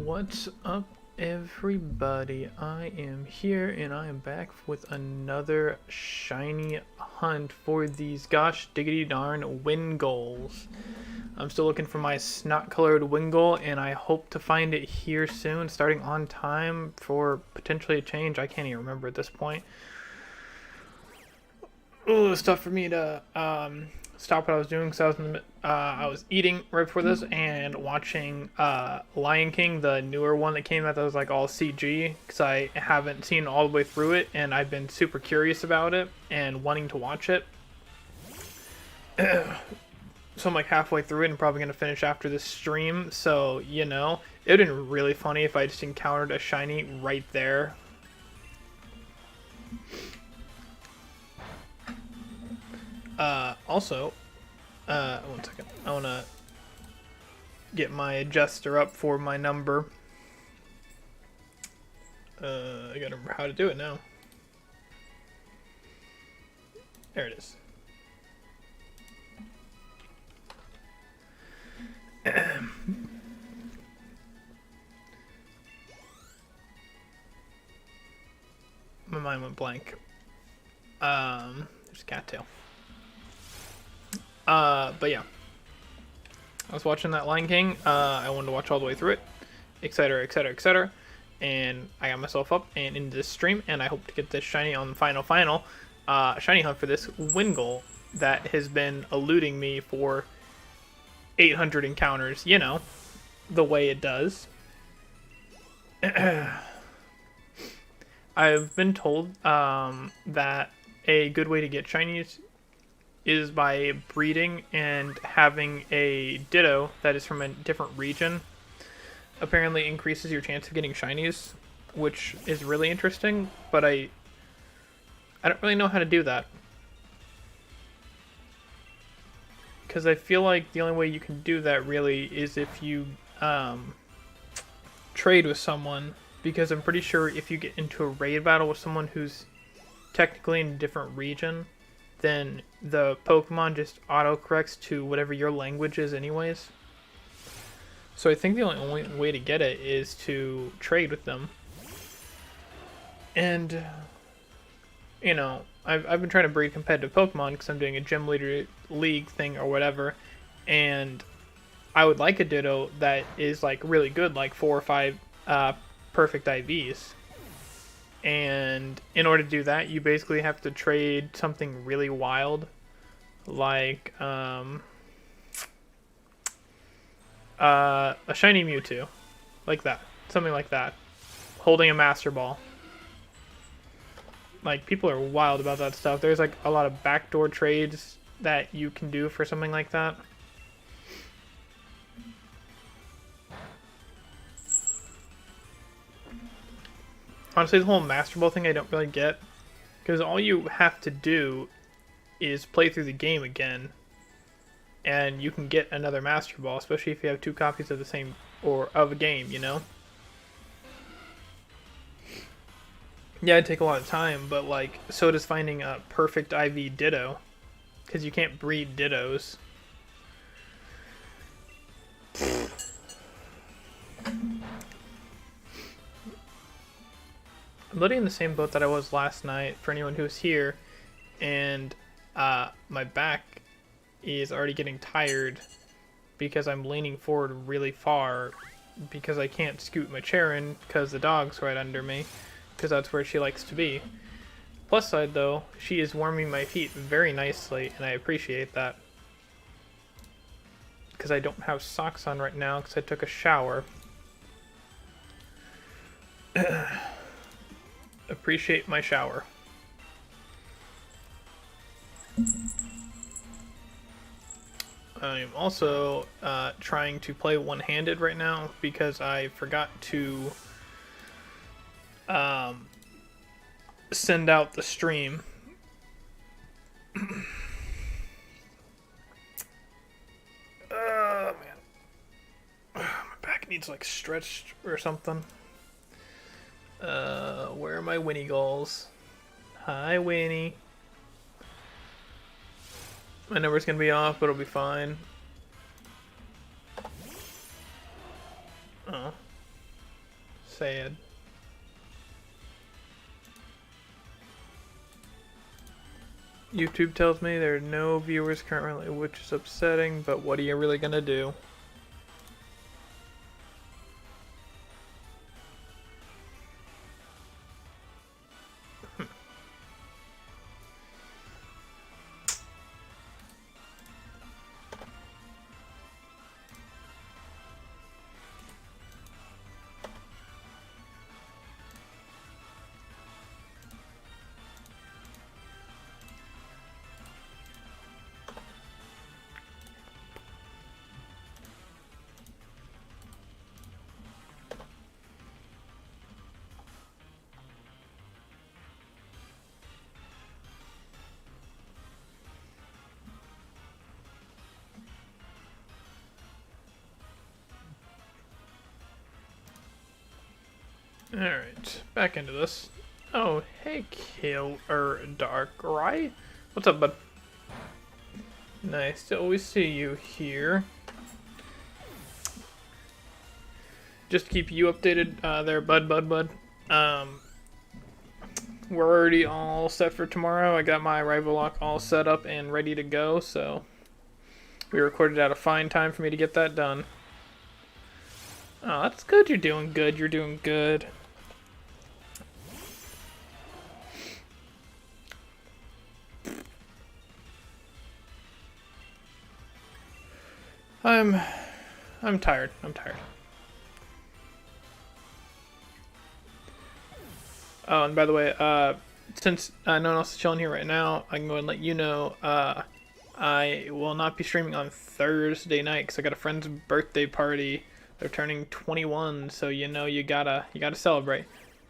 What's up, everybody? I am here and I am back with another shiny hunt for these gosh diggity darn WINGULLs. I'm still looking for my snot colored WINGULL and I hope to find it here soon, starting on time for potentially a change. I can't even remember at this point. Oh, it's tough for me to stop what I was doing because I was I was eating right before this and watching Lion King, the newer one that came out that was like all CG, because I haven't seen all the way through it and I've been super curious about it and wanting to watch it. So I'm like halfway through it and probably gonna finish after this stream. So you know, it would have been really funny if I just encountered a shiny right there. Also, one second. I want to get my adjuster up for my number. I gotta remember how to do it now. There it is. My mind went blank. There's cattail. But yeah, I was watching that Lion King. I wanted to watch all the way through it, etc., etc., etc. And I got myself up and into this stream, and I hope to get this shiny on the final shiny hunt for this WINGULL that has been eluding me for 800 encounters. You know, the way it does. I've been told that a good way to get shinies is by breeding and having a ditto that is from a different region. Apparently increases your chance of getting shinies, which is really interesting, but I don't really know how to do that. Because I feel like the only way you can do that really is if you trade with someone, because I'm pretty sure if you get into a raid battle with someone who's technically in a different region, then the Pokemon just auto-corrects to whatever your language is anyways. So I think the only way to get it is to trade with them. And, you know, I've been trying to breed competitive Pokemon because I'm doing a gym leader league thing or whatever. And I would like a Ditto that is like really good, like 4 or 5 perfect IVs. And in order to do that, you basically have to trade something really wild, like a shiny Mewtwo, like that, something like that, holding a Master Ball. Like, people are wild about that stuff. There's like a lot of backdoor trades that you can do for something like that. Honestly, the whole Master Ball thing I don't really get, because all you have to do is play through the game again, and you can get another Master Ball, especially if you have 2 copies of the same, or of a game, you know? Yeah, it'd take a lot of time, but like, so does finding a perfect IV Ditto, because you can't breed Dittos. I'm literally in the same boat that I was last night, for anyone who's here, and my back is already getting tired because I'm leaning forward really far because I can't scoot my chair in because the dog's right under me, because that's where she likes to be. Plus side though, she is warming my feet very nicely and I appreciate that, because I don't have socks on right now because I took a shower. Appreciate my shower. I'm also trying to play one-handed right now because I forgot to send out the stream. Man. My back needs like stretched or something. Where are my Winnie goals? Hi, Winnie. My number's gonna be off, but it'll be fine. Oh. Sad. YouTube tells me there are no viewers currently, which is upsetting, but what are you really gonna do? Alright, back into this. Oh, hey, Dark, right? What's up, bud? Nice to always see you here. Just to keep you updated there, bud. We're already all set for tomorrow. I got my arrival lock all set up and ready to go, so we recorded out a fine time for me to get that done. Oh, that's good. You're doing good. You're doing good. I'm tired. I'm tired. Oh, and by the way, since no one else is chilling here right now, I can go and let you know, I will not be streaming on Thursday night because I got a friend's birthday party. They're turning 21, so you know you gotta celebrate.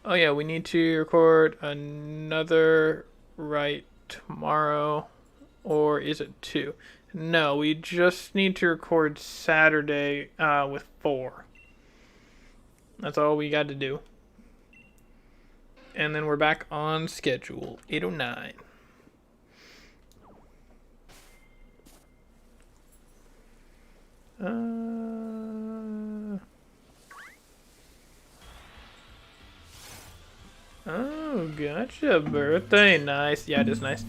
Oh yeah, we need to record another tomorrow, or is it 2? No, we just need to record Saturday with 4. That's all we got to do. And then we're back on schedule, 8:09. Oh, gotcha. Birthday. Nice. Yeah, it is nice.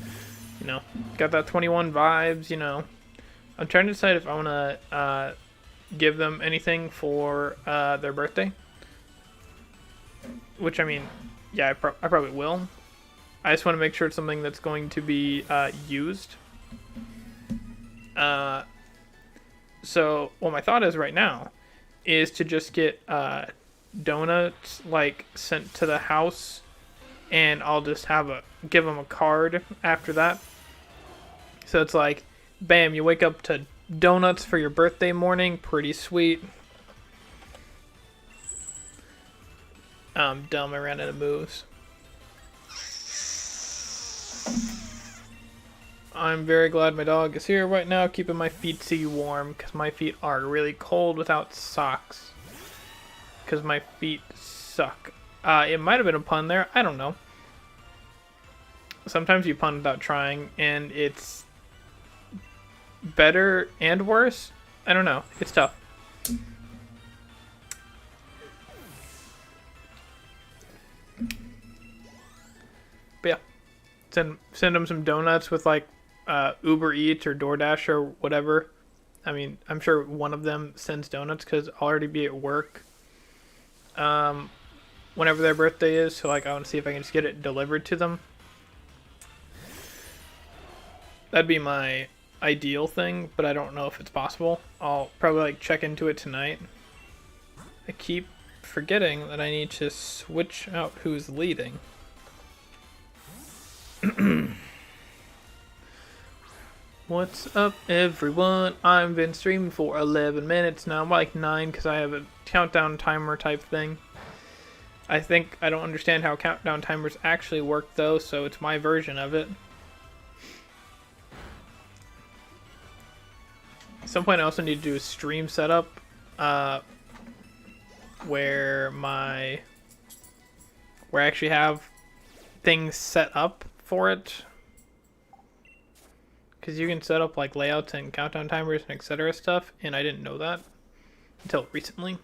You know, got that 21 vibes, you know. I'm trying to decide if I want to give them anything for their birthday. Which, I mean, yeah, I probably will. I just want to make sure it's something that's going to be used. So, what my thought is right now is to just get donuts, like, sent to the house. And I'll just give them a card after that. So it's like, bam, you wake up to donuts for your birthday morning. Pretty sweet. I'm dumb, I ran out of moves. I'm very glad my dog is here right now, keeping my feet warm, because my feet are really cold without socks. Because my feet suck. It might have been a pun there, I don't know. Sometimes you pun without trying, and it's better and worse. I don't know. It's tough. But yeah, send them some donuts with like Uber Eats or DoorDash or whatever. I mean, I'm sure one of them sends donuts because I'll already be at work whenever their birthday is. So like, I want to see if I can just get it delivered to them. That'd be my ideal thing, but I don't know if it's possible. I'll probably like check into it tonight. I keep forgetting that I need to switch out who's leading. What's up, everyone? I've been streaming for 11 minutes now. I'm like 9 because I have a countdown timer type thing. I think I don't understand how countdown timers actually work though, so it's my version of it. At some point I also need to do a stream setup where I actually have things set up for it. Because you can set up like layouts and countdown timers and etc. stuff, and I didn't know that until recently.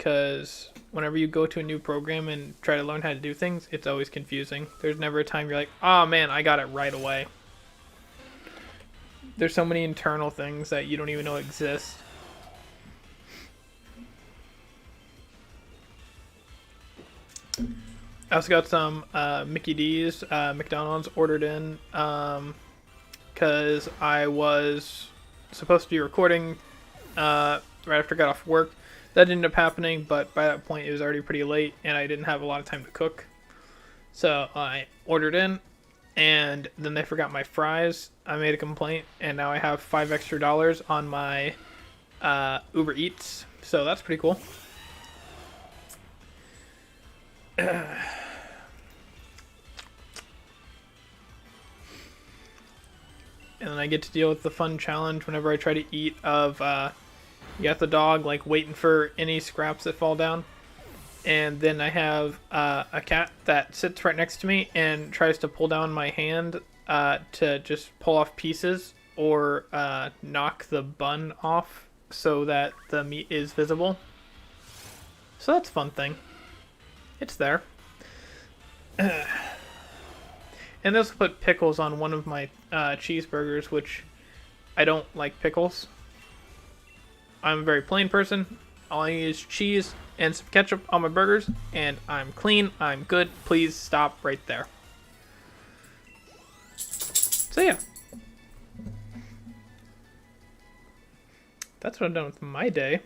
because whenever you go to a new program and try to learn how to do things, it's always confusing. There's never a time you're like, oh man, I got it right away. There's so many internal things that you don't even know exist. I also got some Mickey D's, McDonald's ordered in because I was supposed to be recording right after I got off work. That ended up happening, but by that point it was already pretty late and I didn't have a lot of time to cook. So I ordered in, and then they forgot my fries. I made a complaint, and now I have $5 extra on my Uber Eats. So that's pretty cool. And then I get to deal with the fun challenge whenever I try to eat of, you got the dog, like, waiting for any scraps that fall down. And then I have a cat that sits right next to me and tries to pull down my hand to just pull off pieces or knock the bun off so that the meat is visible. So that's a fun thing. It's there. And they also put pickles on one of my cheeseburgers, which I don't like pickles. I'm a very plain person. All I need is cheese and some ketchup on my burgers, and I'm clean, I'm good. Please stop right there. So yeah. That's what I've done with my day.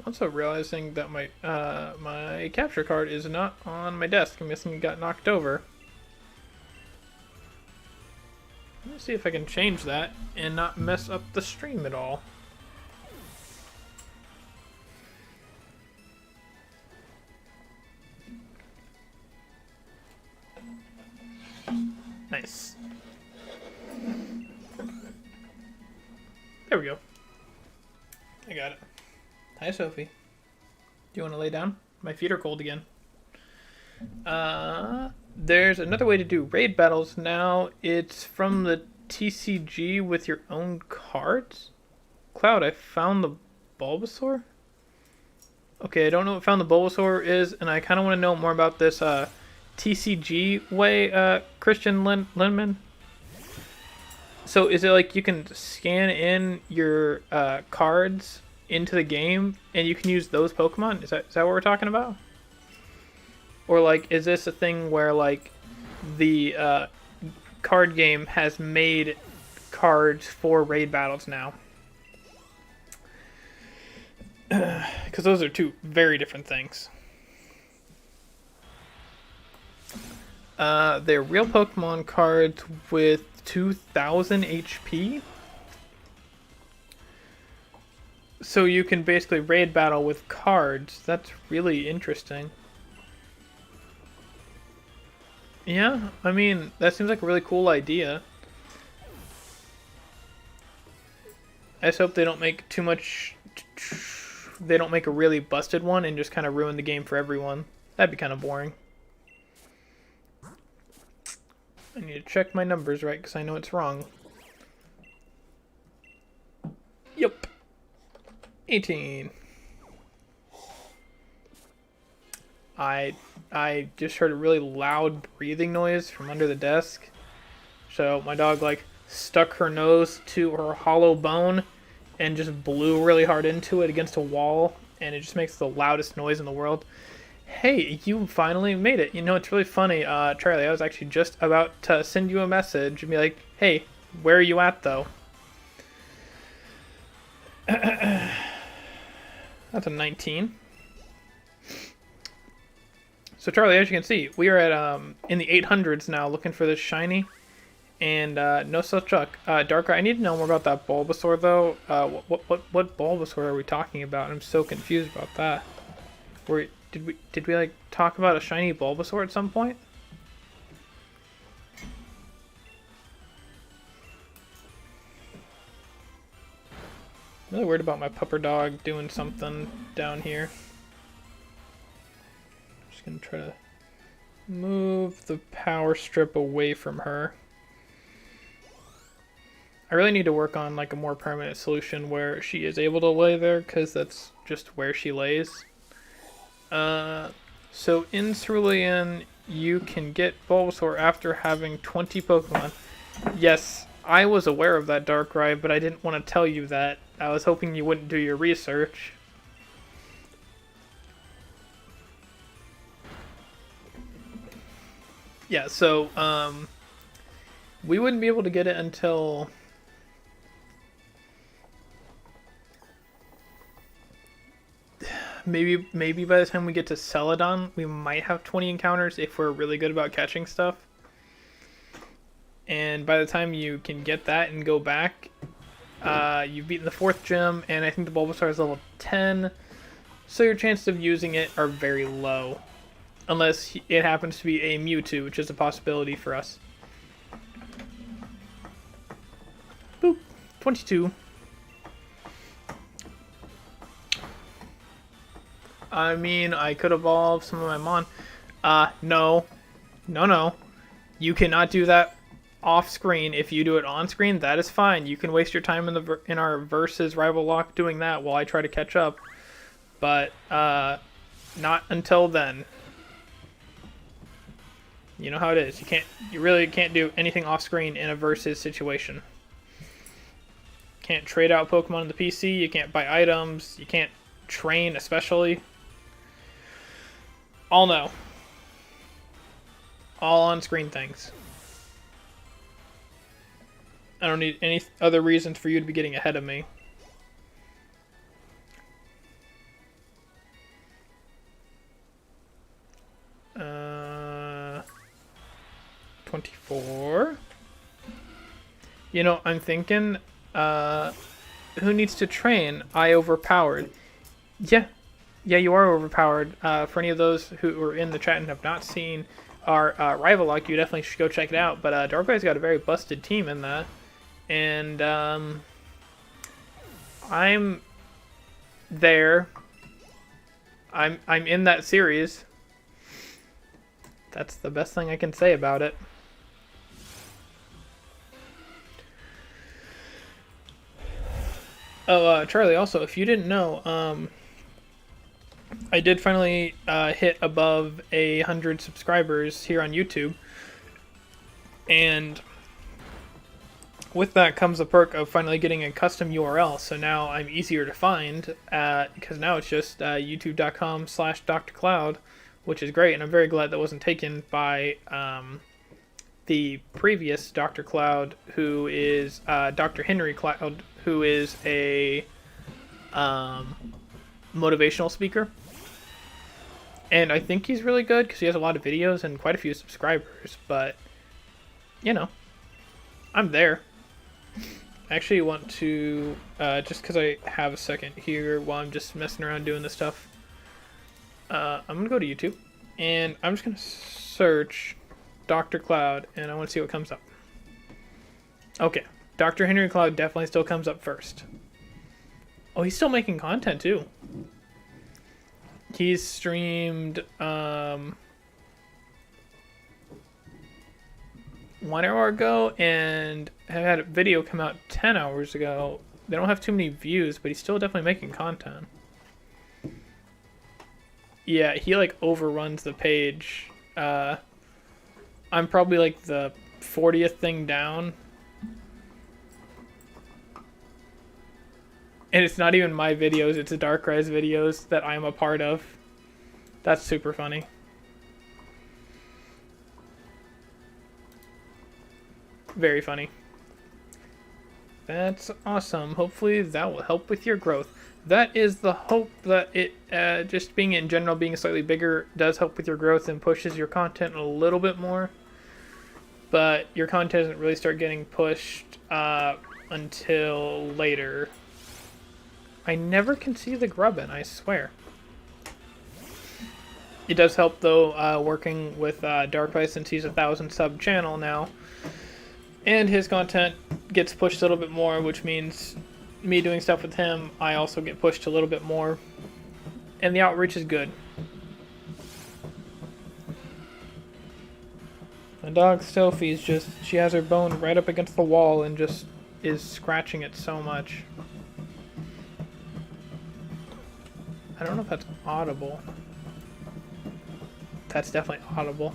Also realizing that my my capture card is not on my desk. I'm guessing it got knocked over. Let me see if I can change that and not mess up the stream at all. Nice. There we go. I got it. Hi, Sophie. Do you want to lay down? My feet are cold again. There's another way to do raid battles now. It's from the TCG with your own cards. Cloud, I found the Bulbasaur? Okay, I don't know what found the Bulbasaur is, and I kind of want to know more about this TCG way, Christian Linman. So is it like you can scan in your cards into the game and you can use those Pokemon? Is that what we're talking about? Or like, is this a thing where like the card game has made cards for raid battles now? Because those are two very different things. They're real Pokemon cards with 2000 HP. So you can basically raid battle with cards. That's really interesting. Yeah, I mean, that seems like a really cool idea. I just hope they don't make too much... They don't make a really busted one and just kind of ruin the game for everyone. That'd be kind of boring. I need to check my numbers right because I know it's wrong. Yep. 18. I just heard a really loud breathing noise from under the desk. So my dog like stuck her nose to her hollow bone and just blew really hard into it against a wall, and it just makes the loudest noise in the world. Hey, you finally made it. You know, it's really funny, Charlie, I was actually just about to send you a message and be like, hey, where are you at though? That's a 19. So Charlie, as you can see, we are at in the 800s now, looking for this shiny, and no such luck. Darker, I need to know more about that Bulbasaur though. What Bulbasaur are we talking about? I'm so confused about that. Did we like talk about a shiny Bulbasaur at some point? I'm really worried about my pupper dog doing something down here. Gonna try to move the power strip away from her. I really need to work on like a more permanent solution where she is able to lay there, because that's just where she lays. So in Cerulean, you can get Bulbasaur after having 20 Pokemon. Yes, I was aware of that Darkrai, but I didn't want to tell you that. I was hoping you wouldn't do your research. Yeah, so, we wouldn't be able to get it until... Maybe by the time we get to Celadon, we might have 20 encounters if we're really good about catching stuff. And by the time you can get that and go back, you've beaten the 4th gym, and I think the Bulbasaur is level 10, so your chances of using it are very low. Unless it happens to be a Mewtwo, which is a possibility for us. Boop. 22. I mean, I could evolve some of my Mon. No. No. You cannot do that off screen. If you do it on screen, that is fine. You can waste your time in our versus rival lock doing that while I try to catch up. But, not until then. You know how it is. You really can't do anything off screen in a versus situation. Can't trade out Pokemon on the PC, you can't buy items, you can't train especially. All no. All on screen things. I don't need any other reasons for you to be getting ahead of me. Uh, 24. You know, I'm thinking, who needs to train? I overpowered. Yeah, you are overpowered. For any of those who are in the chat and have not seen our rival lock, you definitely should go check it out. But Darkrai's got a very busted team in that, and I'm there. I'm in that series. That's the best thing I can say about it. Oh, Charlie, also, if you didn't know, I did finally hit above 100 subscribers here on YouTube. And with that comes the perk of finally getting a custom URL. So now I'm easier to find, because now it's just youtube.com/DrCloud, which is great. And I'm very glad that wasn't taken by the previous DrCloud, who is Dr. Henry Cloud, who is a motivational speaker. And I think he's really good because he has a lot of videos and quite a few subscribers. But, you know, I'm there. I actually want to, just because I have a second here while I'm just messing around doing this stuff, I'm going to go to YouTube. And I'm just going to search Dr. Cloud, and I want to see what comes up. Okay, Dr. Henry Cloud definitely still comes up first. Oh, he's still making content too. He's streamed 1 hour ago and had a video come out 10 hours ago. They don't have too many views, but he's still definitely making content. Yeah, he like overruns the page. I'm probably like the 40th thing down. And it's not even my videos, it's Darkrai's videos that I'm a part of. That's super funny. Very funny. That's awesome. Hopefully that will help with your growth. That is the hope, that it, just being in general, being slightly bigger does help with your growth and pushes your content a little bit more. But your content doesn't really start getting pushed until later. I never can see the grubbin, I swear. It does help though, working with Darkrai, since he's a 1,000 sub channel now. And his content gets pushed a little bit more, which means me doing stuff with him, I also get pushed a little bit more. And the outreach is good. My dog Sophie's just, she has her bone right up against the wall and just is scratching it so much. I don't know if that's audible. That's definitely audible.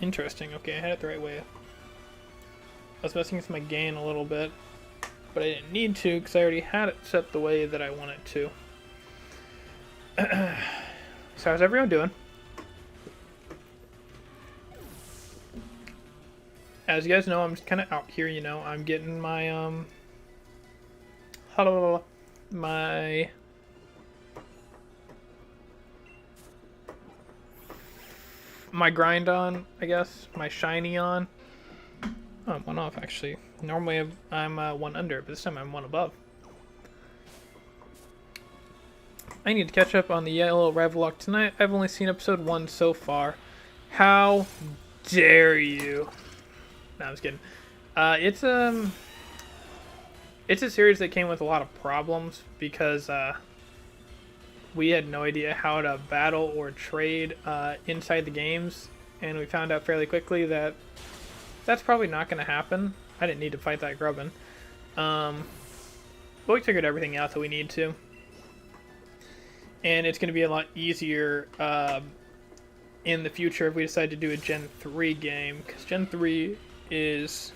Interesting. Okay, I had it the right way. I was messing with my gain a little bit, but I didn't need to because I already had it set the way that I want it to. So how's everyone doing? As you guys know, I'm just kind of out here, you know. I'm getting my my grind on, I guess. My shiny on. Oh, I'm one off actually. Normally I'm one under, but this time I'm one above. I need to catch up on the Yellow Rivalok tonight. I've only seen episode 1 so far. How dare you? No, I'm just kidding. It's a series that came with a lot of problems because we had no idea how to battle or trade inside the games, and we found out fairly quickly that that's probably not going to happen. I didn't need to fight that grubbin. But we figured everything out that we need to. And it's going to be a lot easier in the future if we decide to do a Gen 3 game, because Gen 3 is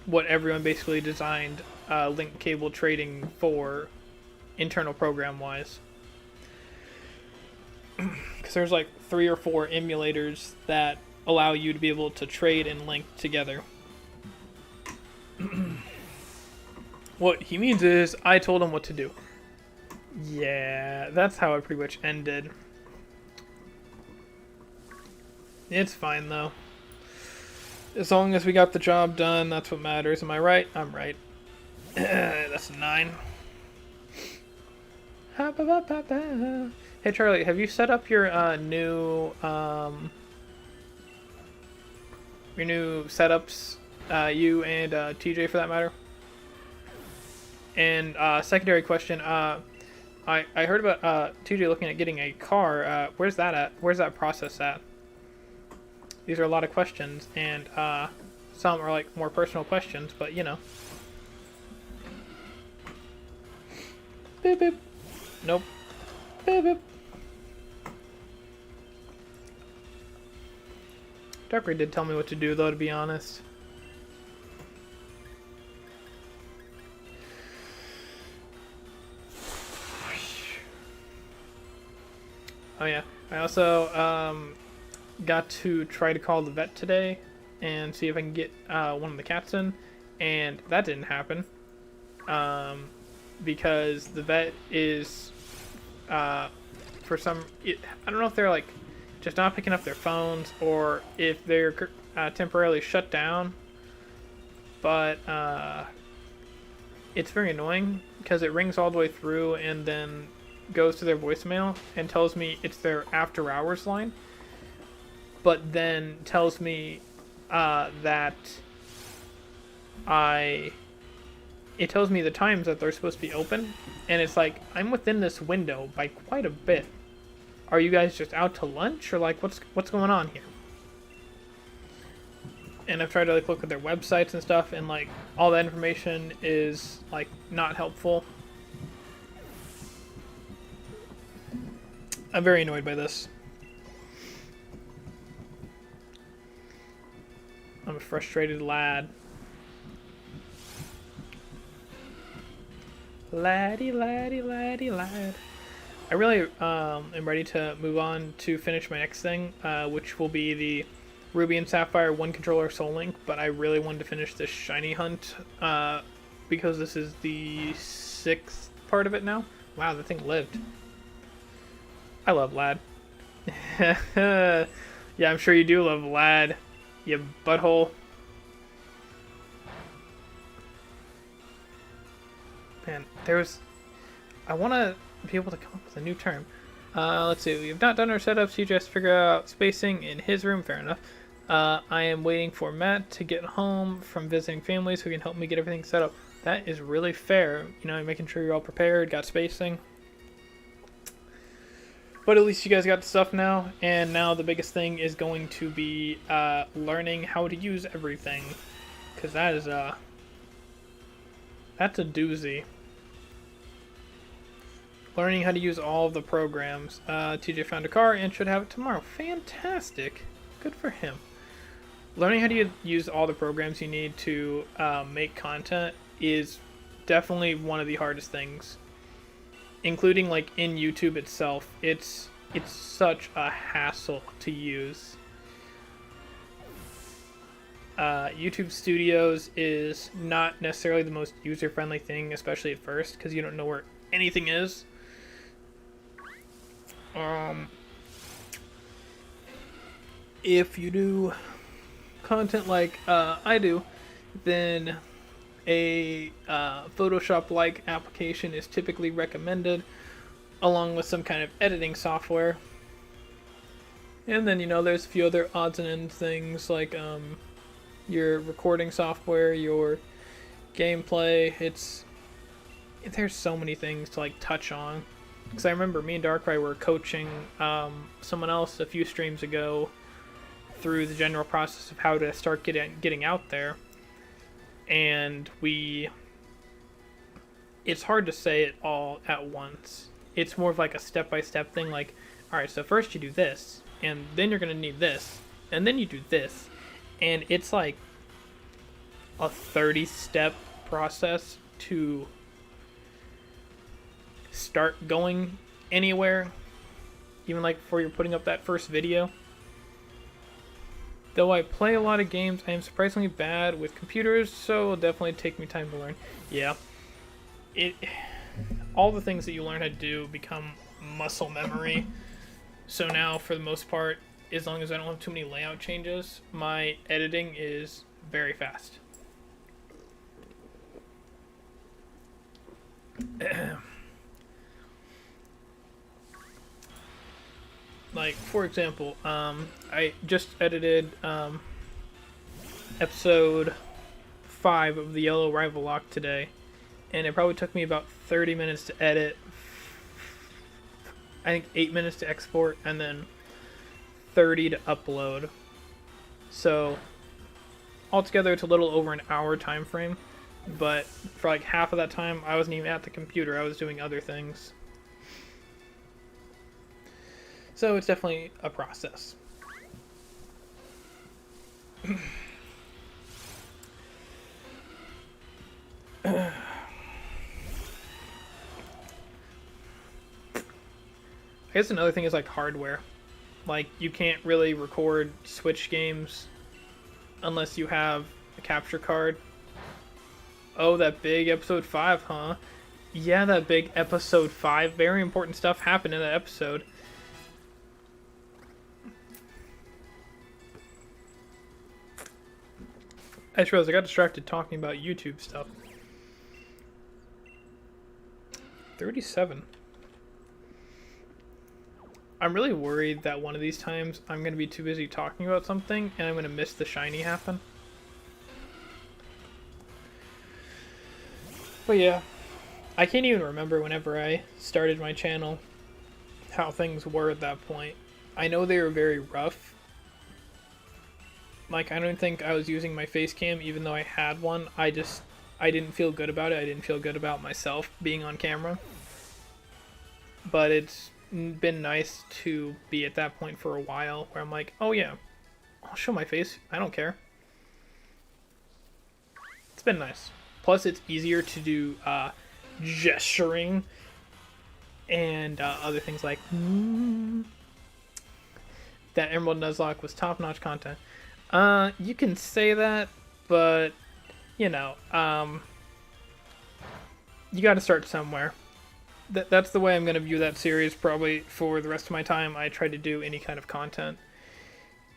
what everyone basically designed link cable trading for, internal program wise. Because there's like 3 or 4 emulators that allow you to be able to trade and link together. What he means is I told him what to do. Yeah, that's how it pretty much ended. It's fine though. As long as we got the job done, that's what matters. Am I right? I'm right. That's a 9. Hey Charlie, have you set up your new setups? You and TJ for that matter. And secondary question, I heard about TJ looking at getting a car. Where's that at? Where's that process at? These are a lot of questions, and some are like more personal questions, but you know. Beep beep. Nope. Beep beep. Darker did tell me what to do, though, to be honest. Oh yeah, I also got to try to call the vet today and see if I can get one of the cats in, and that didn't happen because the vet is for some I don't know if they're like just not picking up their phones or if they're temporarily shut down, but it's very annoying because it rings all the way through and then goes to their voicemail and tells me it's their after hours line, but then tells me that it tells me the times that they're supposed to be open, and it's like I'm within this window by quite a bit. Are you guys just out to lunch, or like what's going on here? And I've tried to like look at their websites and stuff, and like all that information is like not helpful. I'm very annoyed by this. I'm a frustrated lad. Laddie, laddie, laddie, lad. I really am ready to move on to finish my next thing, which will be the Ruby and Sapphire 1 controller Soul Link, but I really wanted to finish this shiny hunt because this is the 6th part of it now. Wow, the thing lived. I love Lad. Yeah, I'm sure you do love Lad, you butthole. Man, I want to be able to come up with a new term. Let's see, we have not done our setups, you just figure out spacing in his room, fair enough. I am waiting for Matt to get home from visiting family so he can help me get everything set up. That is really fair. You know, making sure you're all prepared, got spacing. But at least you guys got the stuff now, and now the biggest thing is going to be learning how to use everything, because that is that's a doozy. Learning how to use all of the programs. TJ found a car and should have it tomorrow. Fantastic. Good for him. Learning how to use all the programs you need to make content is definitely one of the hardest things. Including like in YouTube itself, it's such a hassle to use. YouTube Studios is not necessarily the most user-friendly thing, especially at first, because you don't know where anything is. If you do content like I do, then a Photoshop-like application is typically recommended, along with some kind of editing software. And then, you know, there's a few other odds and ends things like your recording software, your gameplay. There's so many things to like touch on. Because I remember me and DrCloud were coaching someone else a few streams ago through the general process of how to start getting out there. And it's hard to say it all at once. It's more of like a step-by-step thing, like, alright, so first you do this, and then you're going to need this, and then you do this. And it's like a 30-step process to start going anywhere, even like before you're putting up that first video. Though I play a lot of games, I am surprisingly bad with computers, so it'll definitely take me time to learn. Yeah. All the things that you learn how to do become muscle memory. So now, for the most part, as long as I don't have too many layout changes, my editing is very fast. Like, for example, I just edited episode 5 of the Yellow Rival Lock today, and it probably took me about 30 minutes to edit, I think 8 minutes to export, and then 30 to upload. So, altogether it's a little over an hour time frame, but for like half of that time, I wasn't even at the computer, I was doing other things. So it's definitely a process. I guess another thing is like hardware. Like, you can't really record Switch games unless you have a capture card. Oh, that big episode 5, huh? Yeah, that big episode 5. Very important stuff happened in that episode. I just realized I got distracted talking about YouTube stuff. 37. I'm really worried that one of these times I'm going to be too busy talking about something and I'm going to miss the shiny happen. But yeah, I can't even remember whenever I started my channel how things were at that point. I know they were very rough. Like, I don't think I was using my face cam even though I had one. I didn't feel good about it. I didn't feel good about myself being on camera. But it's been nice to be at that point for a while where I'm like, oh yeah, I'll show my face. I don't care. It's been nice. Plus, it's easier to do gesturing and other things like that. Emerald Nuzlocke was top-notch content. You can say that, but you know, you got to start somewhere. That's the way I'm going to view that series probably for the rest of my time. I try to do any kind of content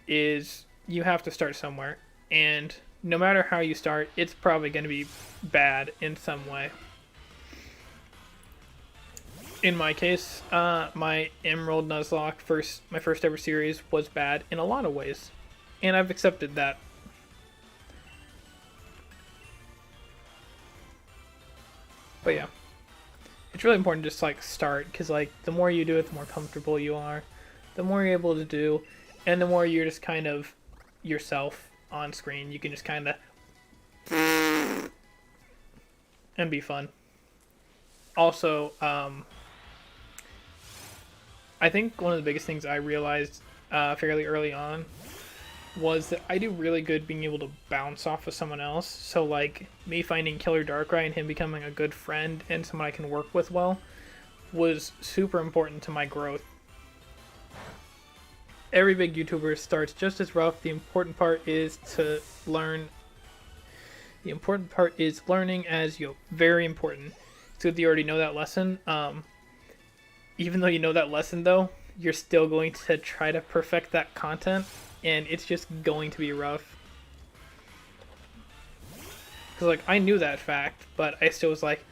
is you have to start somewhere, and no matter how you start, it's probably going to be bad in some way. In my case, my Emerald Nuzlocke my first ever series was bad in a lot of ways. and I've accepted that. But yeah, it's really important to just like start, because like the more you do it, the more comfortable you are, the more you're able to do, and the more you're just kind of yourself on screen. You can just kind of and be fun. Also, I think one of the biggest things I realized fairly early on was that I do really good being able to bounce off of someone else. So like me finding Killer Darkrai and him becoming a good friend and someone I can work with well was super important to my growth. Every big YouTuber starts just as rough. The important part is to learn. The important part is learning as you go. Very important. So if you already know that lesson, even though you know that lesson though, you're still going to try to perfect that content, and it's just going to be rough. Because like I knew that fact, but I still was like,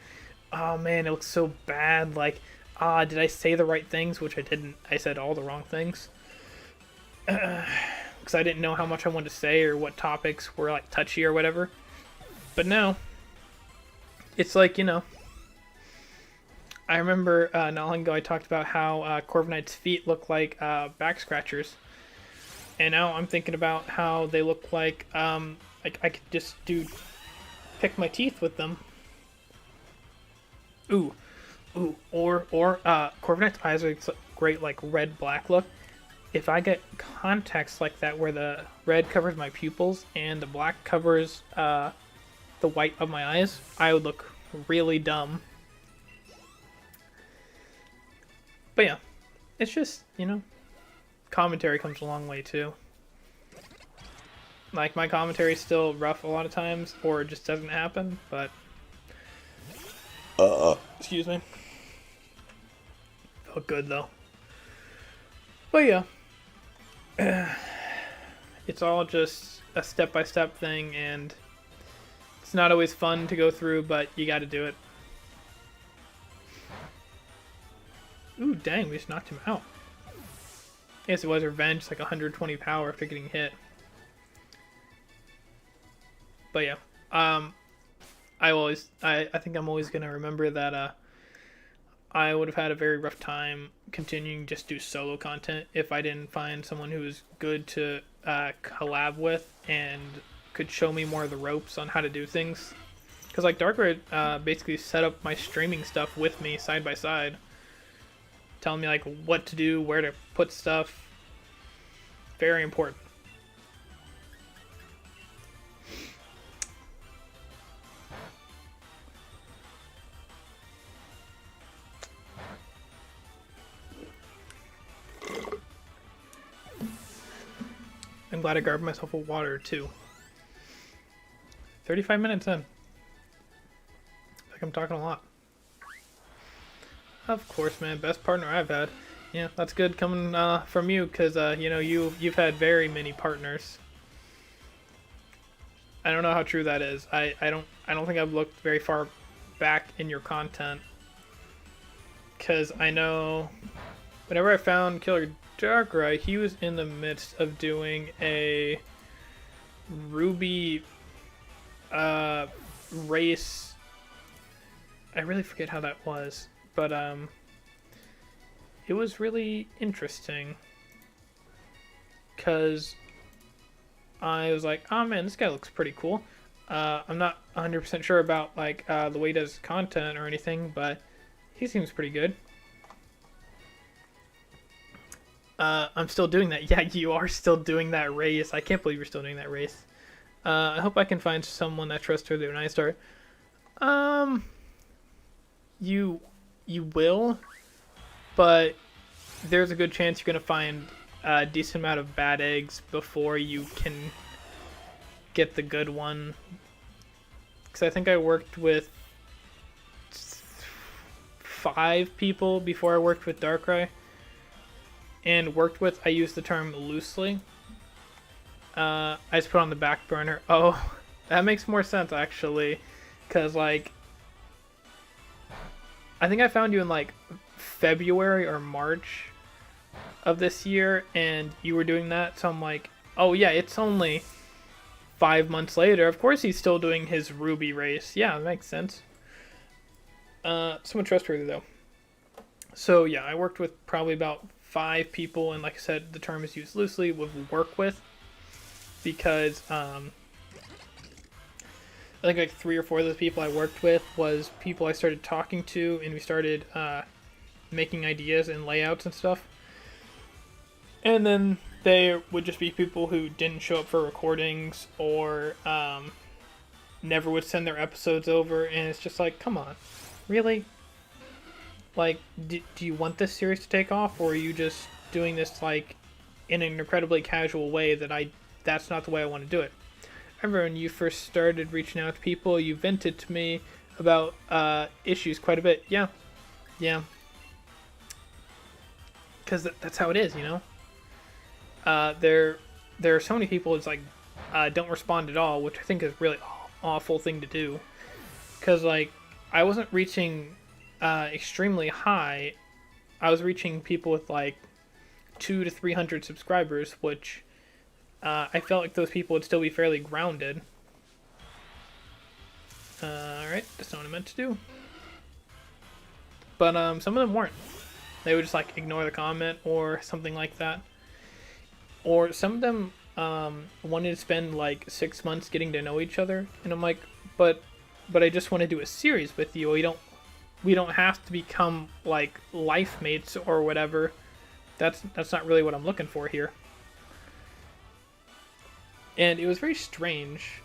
oh man, it looks so bad. Like, did I say the right things? Which I didn't. I said all the wrong things. Because I didn't know how much I wanted to say or what topics were like touchy or whatever. But now, it's like, you know, I remember not long ago I talked about how Corviknight's feet look like back scratchers. And now I'm thinking about how they look like I could just pick my teeth with them. Ooh, or Corviknight's eyes are great, like red-black look. If I get contacts like that where the red covers my pupils and the black covers the white of my eyes, I would look really dumb. But yeah, it's just, you know, commentary comes a long way too. Like, my commentary is still rough a lot of times, or it just doesn't happen, but... Excuse me. Felt good, though. But yeah. It's all just a step-by-step thing, and it's not always fun to go through, but you gotta do it. Ooh, dang, we just knocked him out. Yes, it was revenge, it's like 120 power after getting hit. But yeah, I think I'm always gonna remember that I would have had a very rough time continuing just do solo content if I didn't find someone who was good to collab with and could show me more of the ropes on how to do things. Because like Darkrai basically set up my streaming stuff with me side by side, telling me like what to do, where to put stuff. Very important. I'm glad I grabbed myself a water too. 35 minutes in. I think I'm talking a lot. Of course, man. Best partner I've had. Yeah, that's good coming from you, because you know, you've had very many partners. I don't know how true that is. I don't think I've looked very far back in your content, because I know whenever I found Killer Darkrai, he was in the midst of doing a Ruby race. I really forget how that was, but it was really interesting, because I was like, oh man, this guy looks pretty cool. I'm not 100% sure about like the way he does content or anything, but he seems pretty good. I'm still doing that. Yeah, you are still doing that race. I can't believe you're still doing that race. I hope I can find someone that trustworthy when I start. You will, but there's a good chance you're gonna find a decent amount of bad eggs before you can get the good one. Because I think I worked with 5 people before I worked with Darkrai. And worked with, I use the term loosely. I just put on the back burner. Oh, that makes more sense actually, because like I think I found you in like February or March of this year, and you were doing that, so I'm like, oh yeah, it's only 5 months later. Of course he's still doing his Ruby race. Yeah, that makes sense. Somewhat trustworthy though. So yeah, I worked with probably about 5 people, and like I said, the term is used loosely with work with, because I think like 3 or 4 of the people I worked with was people I started talking to, and we started making ideas and layouts and stuff. And then they would just be people who didn't show up for recordings, or never would send their episodes over, and it's just like, come on, really? Like, do you want this series to take off, or are you just doing this like in an incredibly casual way that's not the way I want to do it? I remember when you first started reaching out to people, you vented to me about issues quite a bit. Yeah. Because that's how it is, you know? There are so many people, it's like, don't respond at all, which I think is a really awful thing to do. Because, like, I wasn't reaching extremely high. I was reaching people with, like, 200 to 300 subscribers, which I felt like those people would still be fairly grounded. Alright, that's not what I meant to do. But some of them weren't. They would just like ignore the comment or something like that. Or some of them wanted to spend like 6 months getting to know each other, and I'm like, but I just want to do a series with you. We don't have to become like life mates or whatever. That's not really what I'm looking for here. And it was very strange.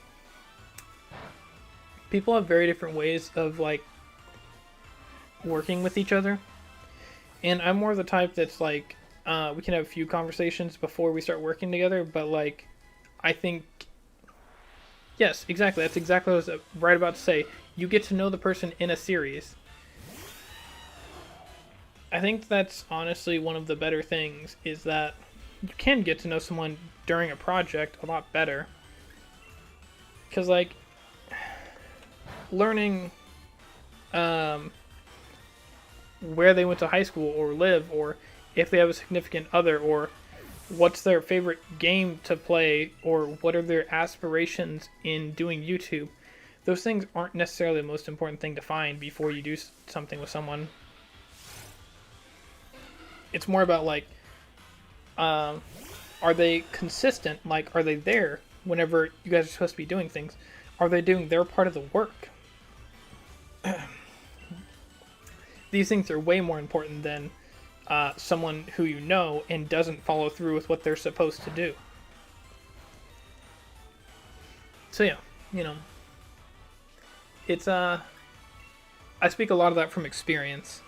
People have very different ways of like working with each other. And I'm more of the type that's like, we can have a few conversations before we start working together, but like, I think, yes, exactly. That's exactly what I was right about to say. You get to know the person in a series. I think that's honestly one of the better things, is that you can get to know someone during a project a lot better. Because, like, learning where they went to high school or live, or if they have a significant other, or what's their favorite game to play, or what are their aspirations in doing YouTube, those things aren't necessarily the most important thing to find before you do something with someone. It's more about, like, are they consistent? Like, are they there whenever you guys are supposed to be doing things? Are they doing their part of the work? These things are way more important than someone who you know and doesn't follow through with what they're supposed to do. So yeah, you know, it's I speak a lot of that from experience.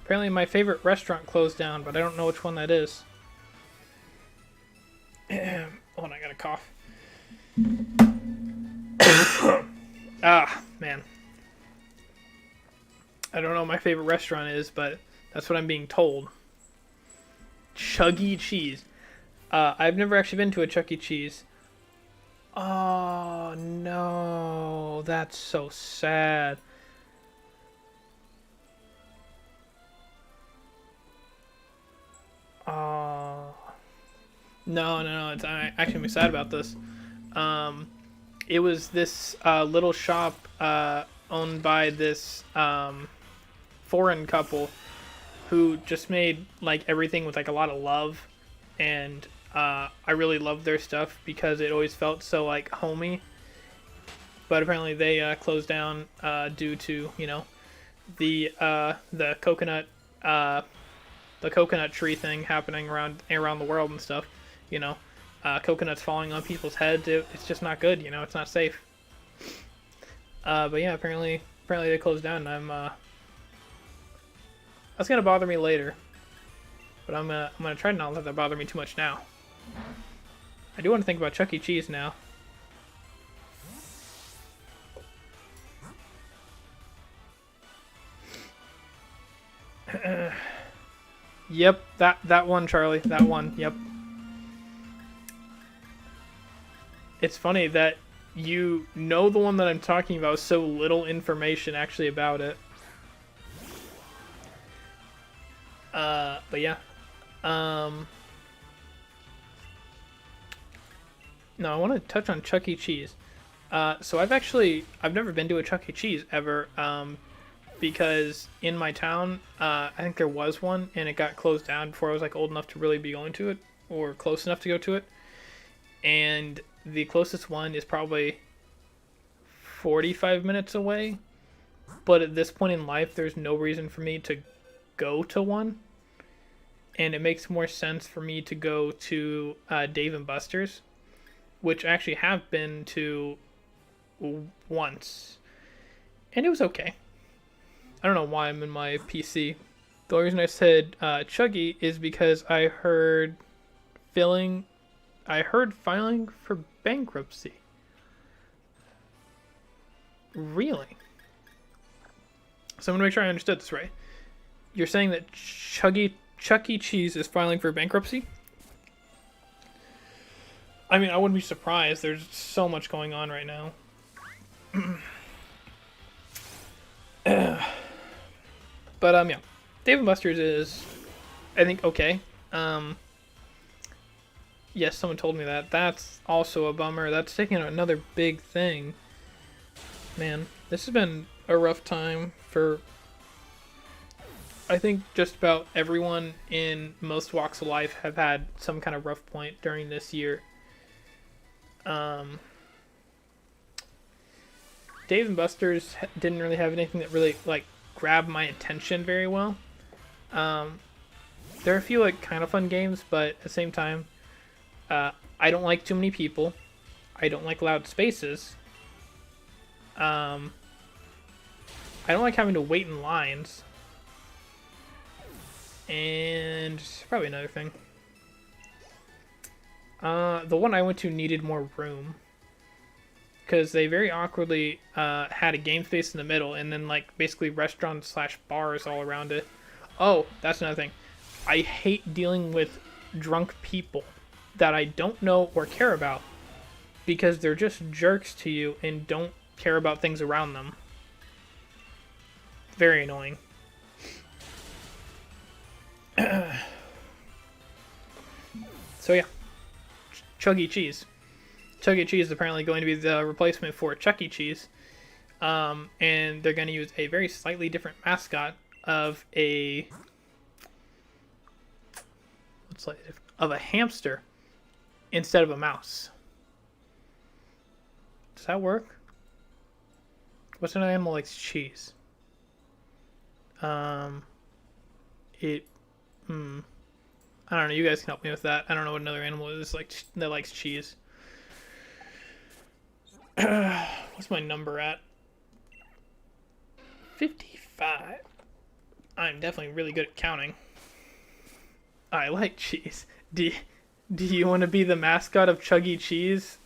Apparently my favorite restaurant closed down, but I don't know which one that is. Hold on, I got a cough. Ah, man. I don't know what my favorite restaurant is, but that's what I'm being told. Chuck E. Cheese. I've never actually been to a Chuck E. Cheese. Oh, no. That's so sad. Oh. No. I'm actually sad about this. It was this little shop owned by this foreign couple who just made like everything with like a lot of love, and I really loved their stuff because it always felt so like homey. But apparently they closed down due to, you know, the coconut tree thing happening around the world and stuff, you know. Coconuts falling on people's heads, it's just not good, you know, it's not safe. But yeah, apparently they closed down, and that's gonna bother me later. But I'm gonna try to not let that bother me too much now. I do want to think about Chuck E. Cheese now. Yep, that one, Charlie, that one, yep. It's funny that you know the one that I'm talking about, so little information actually about it. But yeah. Um, no, I want to touch on Chuck E. Cheese. So I've never been to a Chuck E. Cheese ever. Because in my town, I think there was one, and it got closed down before I was like old enough to really be going to it, or close enough to go to it. And the closest one is probably 45 minutes away. But at this point in life, there's no reason for me to go to one, and it makes more sense for me to go to Dave and Buster's, which I actually have been to once, and it was okay. I don't know why I'm in my PC. The only reason I said Chuggy is because I heard filing for bankruptcy. Really? So I'm gonna make sure I understood this right. You're saying that Chuck E. Cheese is filing for bankruptcy? I mean, I wouldn't be surprised. There's so much going on right now. But yeah, Dave & Buster's is, I think, okay. Yes, someone told me that. That's also a bummer. That's taking another big thing. Man, this has been a rough time for, I think, just about everyone in most walks of life have had some kind of rough point during this year. Dave & Buster's didn't really have anything that really, like, grabbed my attention very well. There are a few, like, kind of fun games, but at the same time, I don't like too many people. I don't like loud spaces. I don't like having to wait in lines. And probably another thing. The one I went to needed more room, because they very awkwardly had a game space in the middle, and then like basically restaurants slash bars all around it. Oh, that's another thing. I hate dealing with drunk people that I don't know or care about, because they're just jerks to you and don't care about things around them. Very annoying. So yeah, Chuck E. Cheese. Chuck E. Cheese is apparently going to be the replacement for Chuck E. Cheese, and they're going to use a very slightly different mascot of a hamster instead of a mouse. Does that work? What's another animal likes cheese? I don't know. You guys can help me with that. I don't know what another animal is like that likes cheese. What's my number at? 55. I'm definitely really good at counting. I like cheese. Do you want to be the mascot of Chuck E. Cheese?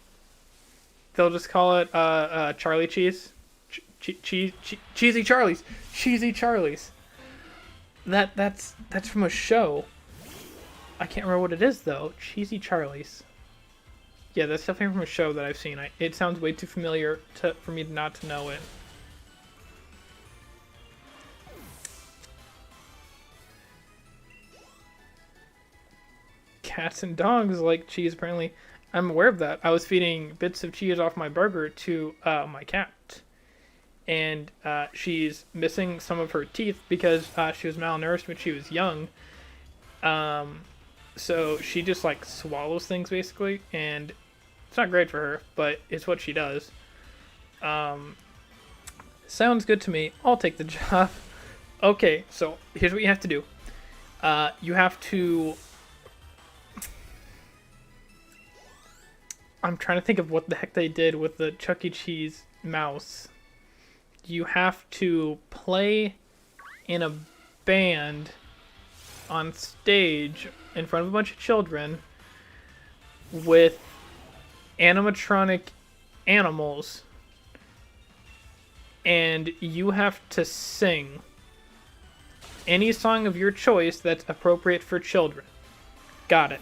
They'll just call it Charlie Cheese. Cheesy Charlies. Cheesy Charlies. That's from a show. I can't remember what it is though. Cheesy Charlies. Yeah, that's definitely from a show that I've seen. It sounds way too familiar for me not to know it. Cats and dogs like cheese, apparently. I'm aware of that. I was feeding bits of cheese off my burger to my cat. And she's missing some of her teeth because she was malnourished when she was young. So she just like swallows things basically, and it's not great for her, but it's what she does. Sounds good to me. I'll take the job. Okay, so here's what you have to do. You have to... I'm trying to think of what the heck they did with the Chuck E. Cheese mouse. You have to play in a band on stage in front of a bunch of children with animatronic animals, and you have to sing any song of your choice that's appropriate for children. Got it.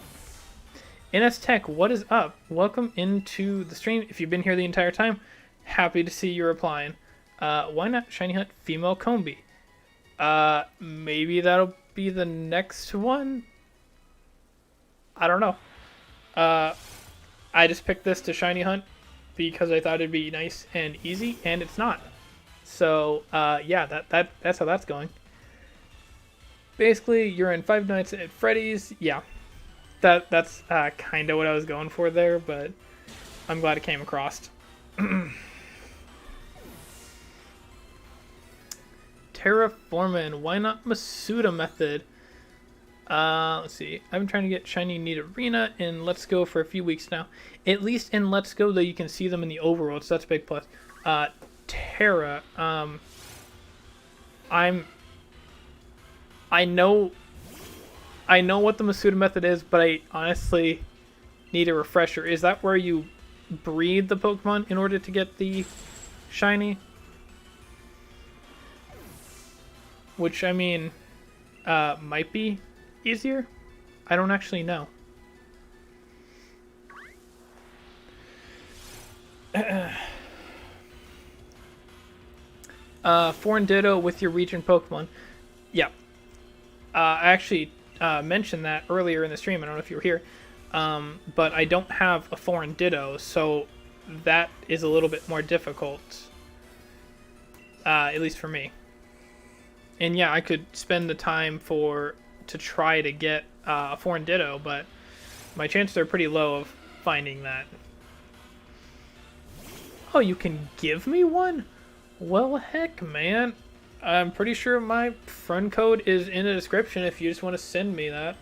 NS Tech, what is up? Welcome into the stream. If you've been here the entire time, happy to see you replying. Why not Shiny Hunt Female Combi? Maybe that'll be the next one? I don't know. I just picked this to shiny hunt because I thought it'd be nice and easy, and it's not. So, yeah, that's how that's going. Basically, you're in Five Nights at Freddy's. Yeah, that's kind of what I was going for there, but I'm glad it came across. Terraforming. Why not Masuda method? Let's see. I've been trying to get shiny Need Arena in Let's Go for a few weeks now. At least in Let's Go, though, you can see them in the overworld, so that's a big plus. Terra. I know what the Masuda method is, but I honestly need a refresher. Is that where you breed the Pokemon in order to get the shiny? Which, I mean, might be easier. I don't actually know. Foreign Ditto with your region Pokemon. Yeah. I actually mentioned that earlier in the stream. I don't know if you were here. But I don't have a Foreign Ditto, so that is a little bit more difficult. At least for me. And yeah, I could spend the time to try to get a Foreign Ditto, but my chances are pretty low of finding that. Oh, you can give me one? Well, heck, man. I'm pretty sure my friend code is in the description if you just want to send me that.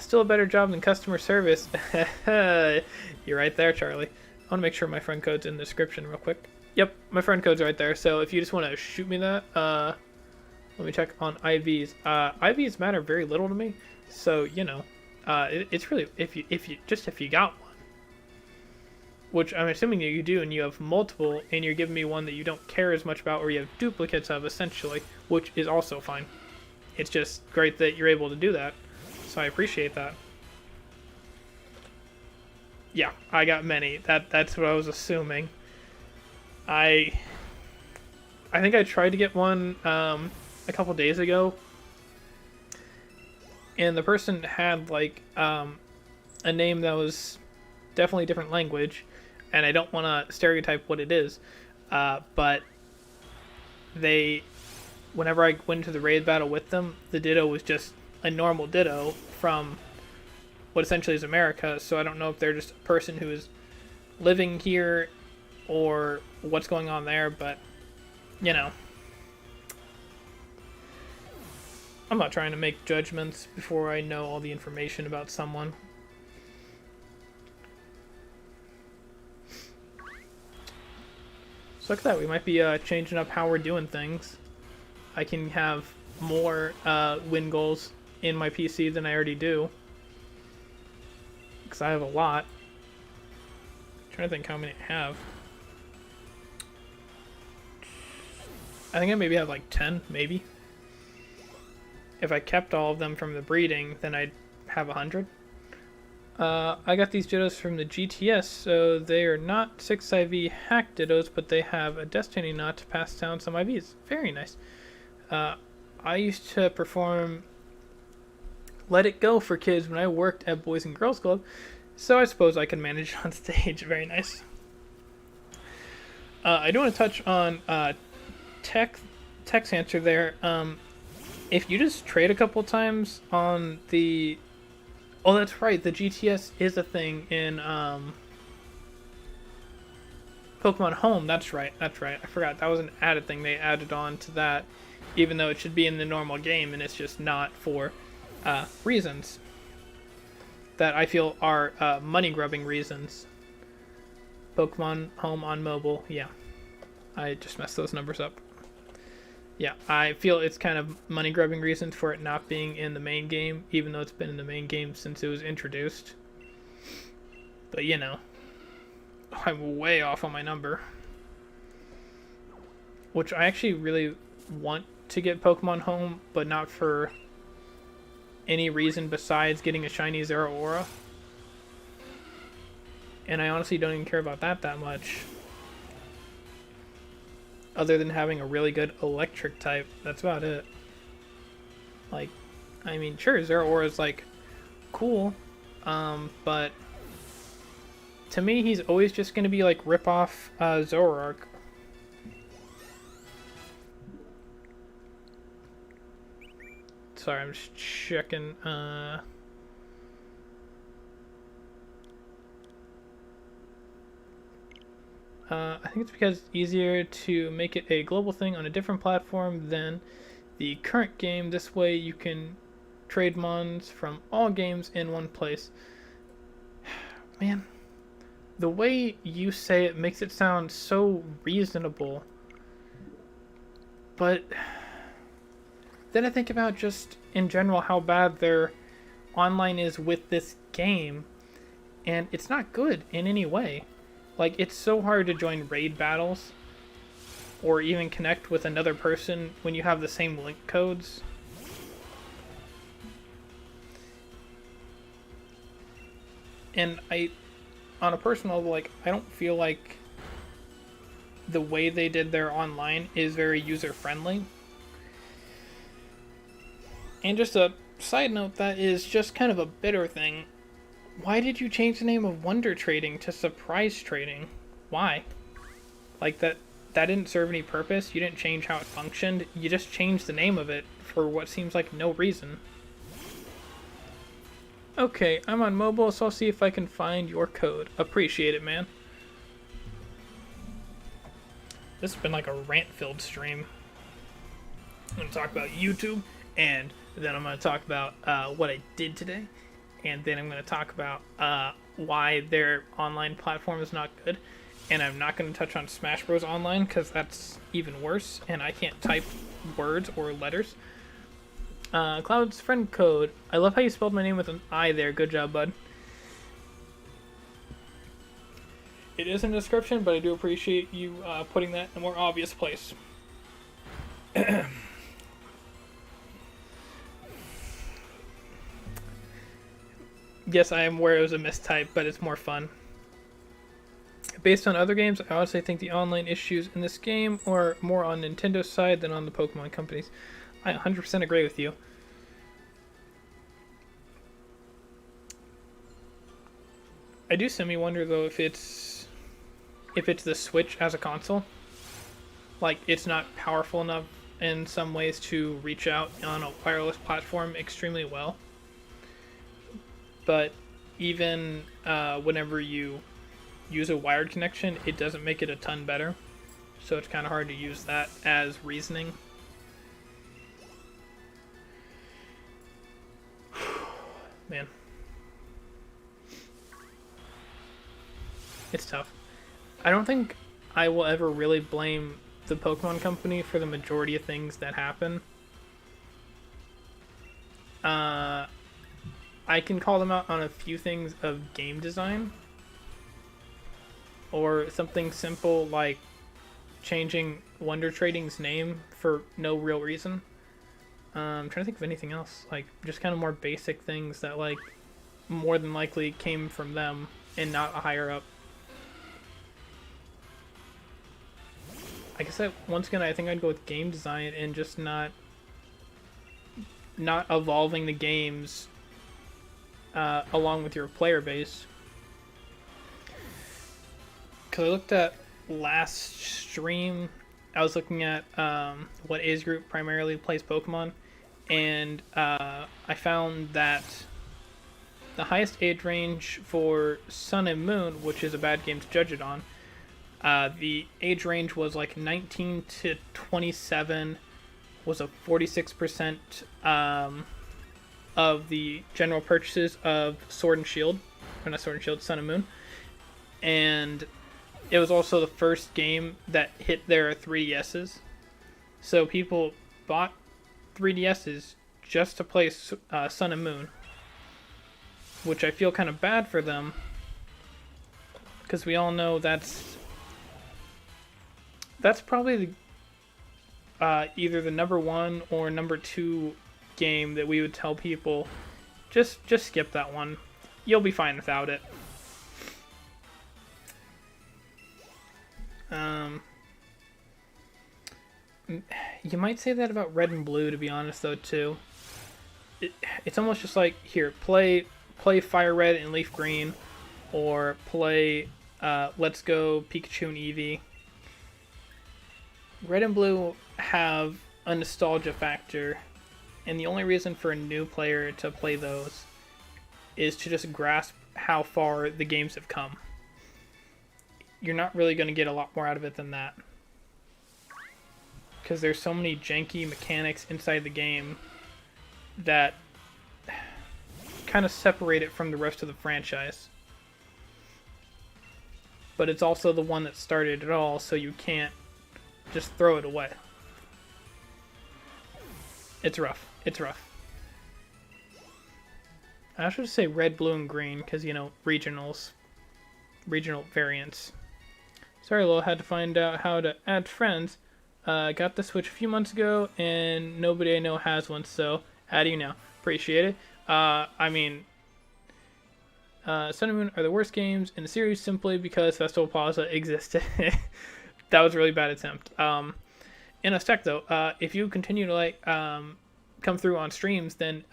Still a better job than customer service. You're right there, Charlie. I want to make sure my friend code's in the description real quick. Yep, my friend code's right there. So if you just want to shoot me that, let me check on IVs. IVs matter very little to me, so you know, it's really if you got one, which I'm assuming that you do, and you have multiple, and you're giving me one that you don't care as much about, or you have duplicates of, essentially, which is also fine. It's just great that you're able to do that, so I appreciate that. Yeah, I got many. That's what I was assuming. I think I tried to get one a couple days ago, and the person had like a name that was definitely a different language, and I don't want to stereotype what it is, but whenever I went into the raid battle with them, the Ditto was just a normal Ditto from what essentially is America, so I don't know if they're just a person who is living here or what's going on there, but you know, I'm not trying to make judgments before I know all the information about someone. So look at that, we might be changing up how we're doing things. I can have more WINGULLs in my PC than I already do, because I have a lot. I'm trying to think how many I have. I think I maybe have like 10, maybe. If I kept all of them from the breeding, then I'd have 100. I got these Dittos from the GTS, so they are not 6IV hack Dittos, but they have a destiny knot to pass down some IVs. Very nice. I used to perform Let It Go for kids when I worked at Boys and Girls Club, so I suppose I can manage on stage. Very nice. I do want to touch on Tech's answer there. If you just trade a couple times on the... Oh, that's right, the GTS is a thing in Pokemon Home. That's right. I forgot. That was an added thing they added on to that, even though it should be in the normal game, and it's just not for reasons that I feel are money-grubbing reasons. Pokemon Home on mobile, yeah. I just messed those numbers up. Yeah, I feel it's kind of money-grubbing reasons for it not being in the main game, even though it's been in the main game since it was introduced. But, you know, I'm way off on my number. Which I actually really want to get Pokemon Home, but not for any reason besides getting a shiny Zeraora. And I honestly don't even care about that much. other than having a really good electric type. That's about it. Like, I mean, sure, Zeraora is like cool, but to me, he's always just gonna be like rip off Zoroark. Sorry, I'm just checking. I think it's because it's easier to make it a global thing on a different platform than the current game. This way you can trade mons from all games in one place. Man, the way you say it makes it sound so reasonable. But then I think about just in general how bad their online is with this game, and it's not good in any way. Like, it's so hard to join raid battles or even connect with another person when you have the same link codes. And on a personal level, like, I don't feel like the way they did their online is very user-friendly. And just a side note, that is just kind of a bitter thing. Why did you change the name of Wonder Trading to Surprise Trading? Why? Like, that didn't serve any purpose. You didn't change how it functioned. You just changed the name of it for what seems like no reason. Okay, I'm on mobile, so I'll see if I can find your code. Appreciate it, man. This has been like a rant-filled stream. I'm going to talk about YouTube, and then I'm going to talk about what I did today. And then I'm going to talk about why their online platform is not good. And I'm not going to touch on Smash Bros. Online, because that's even worse, and I can't type words or letters. Cloud's friend code. I love how you spelled my name with an I there. Good job, bud. It is in the description, but I do appreciate you putting that in a more obvious place. Yes, I am aware it was a mistype, but it's more fun. Based on other games, I honestly think the online issues in this game are more on Nintendo's side than on the Pokemon companies. I 100% agree with you. I do semi-wonder, though, if it's the Switch as a console. Like, it's not powerful enough in some ways to reach out on a wireless platform extremely well. But even whenever you use a wired connection, it doesn't make it a ton better. So it's kind of hard to use that as reasoning. Man. It's tough. I don't think I will ever really blame the Pokemon Company for the majority of things that happen. I can call them out on a few things of game design. Or something simple like changing Wonder Trading's name for no real reason. I'm trying to think of anything else. Like, just kind of more basic things that, like, more than likely came from them and not a higher up. I guess that, once again, I think I'd go with game design and just not evolving the games along with your player base. Because I looked at last stream, I was looking at what age group primarily plays Pokemon, and I found that the highest age range for Sun and Moon, which is a bad game to judge it on, the age range was like 19 to 27, was a 46% of the general purchases of Sword and Shield, or not Sword and Shield, Sun and Moon, and it was also the first game that hit their 3DSs. So people bought 3DSs just to play Sun and Moon, which I feel kind of bad for them, because we all know that's probably either the number 1 or number 2 game that we would tell people, just skip that one. You'll be fine without it. You might say that about red and blue, to be honest, though, too. It's almost just like, here, play fire red and leaf green, or play let's go Pikachu and Eevee. Red and blue have a nostalgia factor, and the only reason for a new player to play those is to just grasp how far the games have come. You're not really going to get a lot more out of it than that, because there's so many janky mechanics inside the game that kind of separate it from the rest of the franchise. But it's also the one that started it all, so you can't just throw it away. It's rough. It's rough. I should say red, blue, and green, because, you know, regionals. Regional variants. Sorry, Lil, had to find out how to add friends. Got the Switch a few months ago, and nobody I know has one, so add you now. Appreciate it. I mean, Sun and Moon are the worst games in the series simply because Festival Plaza existed. That was a really bad attempt. In a sec, though, if you continue to, like, come through on streams, then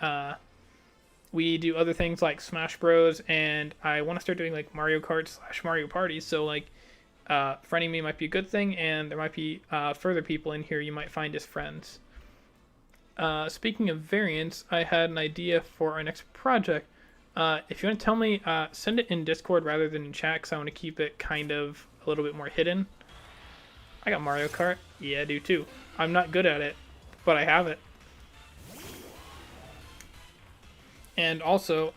we do other things like Smash Bros, and I want to start doing, like, Mario Kart / Mario Parties, so, like, friending me might be a good thing, and there might be further people in here you might find as friends. Speaking of variants, I had an idea for our next project. If you want to tell me, send it in Discord rather than in chat, because I want to keep it kind of a little bit more hidden. I got Mario Kart. Yeah, I do too. I'm not good at it, but I have it. And also,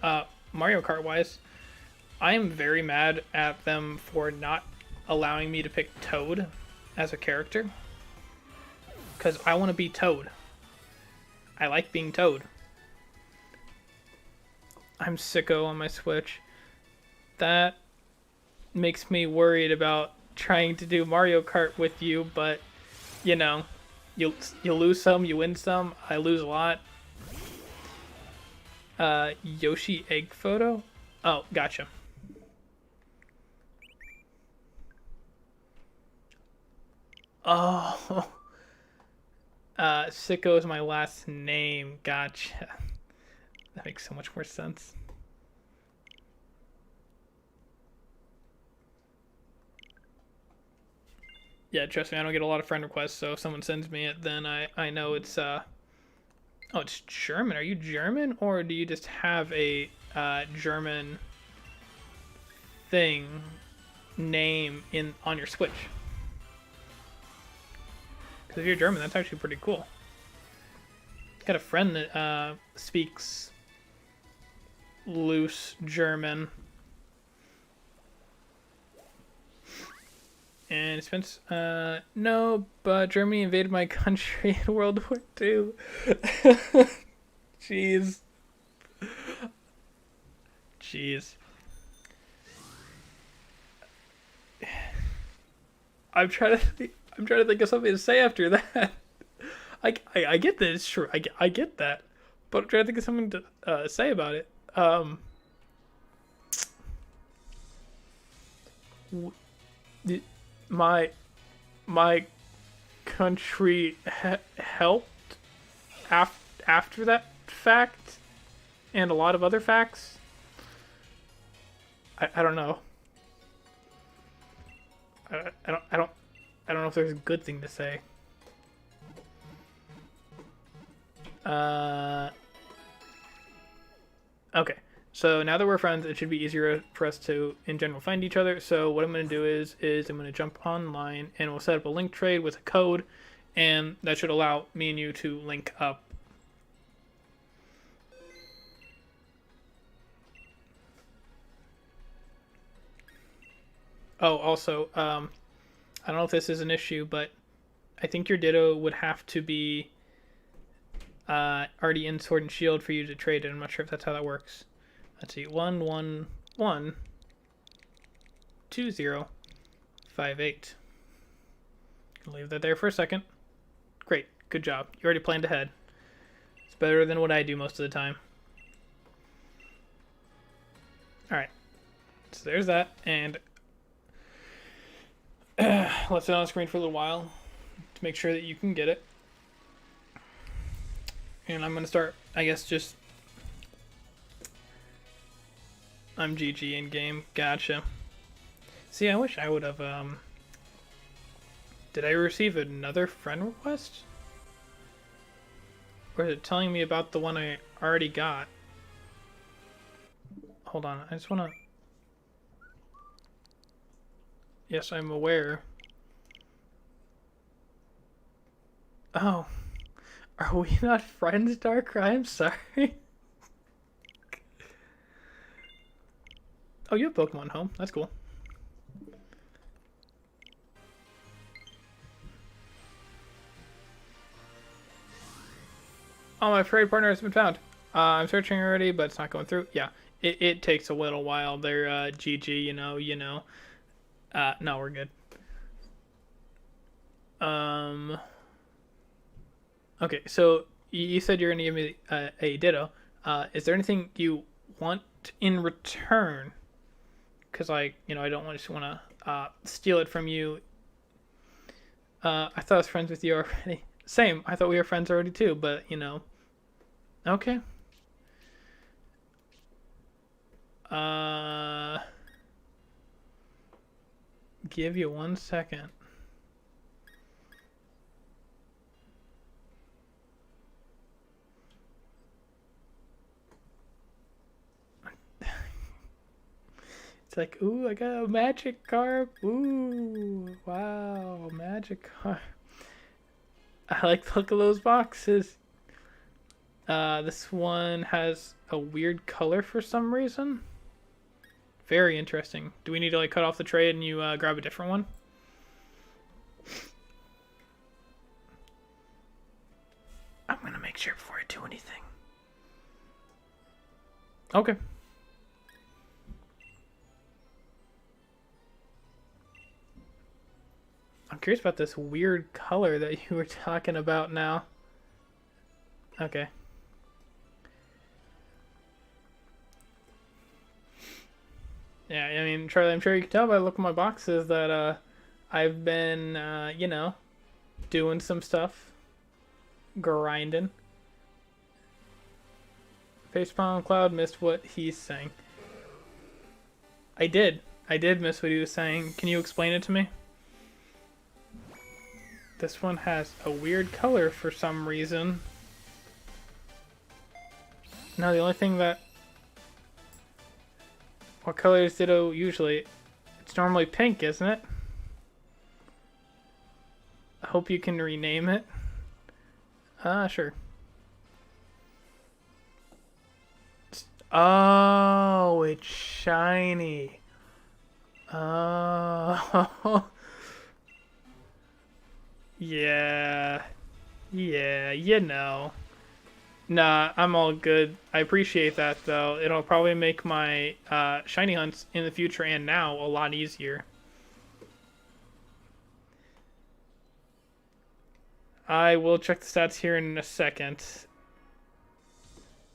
Mario Kart wise, I am very mad at them for not allowing me to pick Toad as a character, because I want to be Toad. I like being Toad. I'm sicko on my Switch. That makes me worried about trying to do Mario Kart with you, but you know, you lose some, you win some. I lose a lot. Yoshi egg photo? Oh, gotcha. Oh, Sicko is my last name. Gotcha. That makes so much more sense. Yeah, trust me, I don't get a lot of friend requests, so if someone sends me it, then I know it's, oh, it's German. Are you German, or do you just have a, German thing, name on your Switch? Because if you're German, that's actually pretty cool. Got a friend that, speaks loose German. And Spence, no, but Germany invaded my country in World War II. Jeez. Jeez. I'm trying to think of something to say after that. I get that it's true. I get that, but I'm trying to think of something to say about it. My country helped after that fact and a lot of other facts. I don't know. I don't know if there's a good thing to say. Okay. So now that we're friends, it should be easier for us to, in general, find each other. So what I'm going to do is I'm going to jump online, and we'll set up a link trade with a code, and that should allow me and you to link up. Oh, also, I don't know if this is an issue, but I think your Ditto would have to be already in Sword and Shield for you to trade it. I'm not sure if that's how that works. Let's see, 1112058. Leave that there for a second. Great, good job. You already planned ahead. It's better than what I do most of the time. Alright, so there's that, and let's sit on the screen for a little while. to make sure that you can get it. And I'm gonna start, I guess, just... I'm GG in game. Gotcha. See, I wish I would have, Did I receive another friend request? Or is it telling me about the one I already got? Hold on, I just wanna... Yes, I'm aware. Oh. Are we not friends, Dark? I'm sorry. Oh, you have Pokemon Home. That's cool. Oh, my trade partner has been found. I'm searching already, but it's not going through. Yeah, it takes a little while. They're GG, you know. No, we're good. Okay, so you said you're gonna give me a Ditto. Is there anything you want in return? Because I don't just want to steal it from you. I thought I was friends with you already. Same. I thought we were friends already too, but Okay. Give you 1 second. It's like, ooh, I got a magic carp. Ooh, wow, magic carp. I like the look of those boxes. This one has a weird color for some reason. Very interesting. Do we need to cut off the trade and you grab a different one? I'm gonna make sure before I do anything. Okay. I'm curious about this weird color that you were talking about now. Okay. Yeah, I mean, Charlie, I'm sure you can tell by the look of my boxes that I've been, doing some stuff. Grinding. Facepalm Cloud missed what he's saying. I did miss what he was saying. Can you explain it to me? This one has a weird color for some reason. No, the only thing that... What color is Ditto usually? It's normally pink, isn't it? I hope you can rename it. Sure. Oh, it's shiny. Oh. Yeah. Yeah, Nah, I'm all good. I appreciate that, though. It'll probably make my shiny hunts in the future and now a lot easier. I will check the stats here in a second.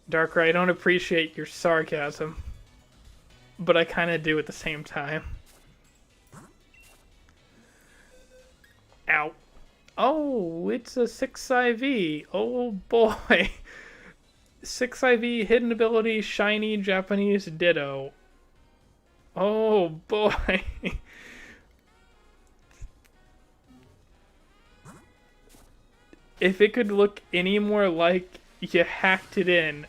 Darker, I don't appreciate your sarcasm, but I kind of do at the same time. Ow. Oh, it's a 6 IV. Oh boy. 6 IV, hidden ability, shiny Japanese Ditto. Oh boy. If it could look any more like you hacked it in,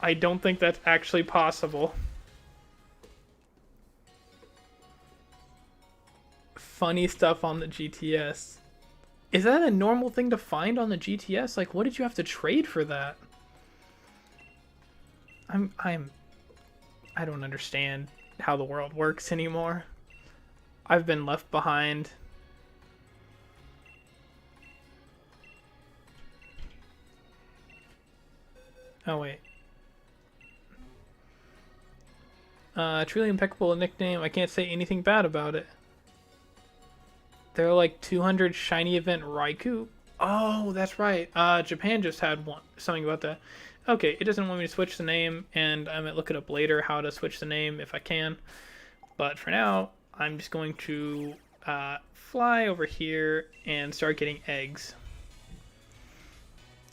I don't think that's actually possible. Funny stuff on the GTS. Is that a normal thing to find on the GTS? What did you have to trade for that? I don't understand how the world works anymore. I've been left behind. Oh wait. Truly impeccable nickname. I can't say anything bad about it. There are 200 shiny event Raikou. Oh, that's right. Japan just had something about that. Okay, it doesn't want me to switch the name, and I might look it up later how to switch the name if I can. But for now, I'm just going to fly over here and start getting eggs.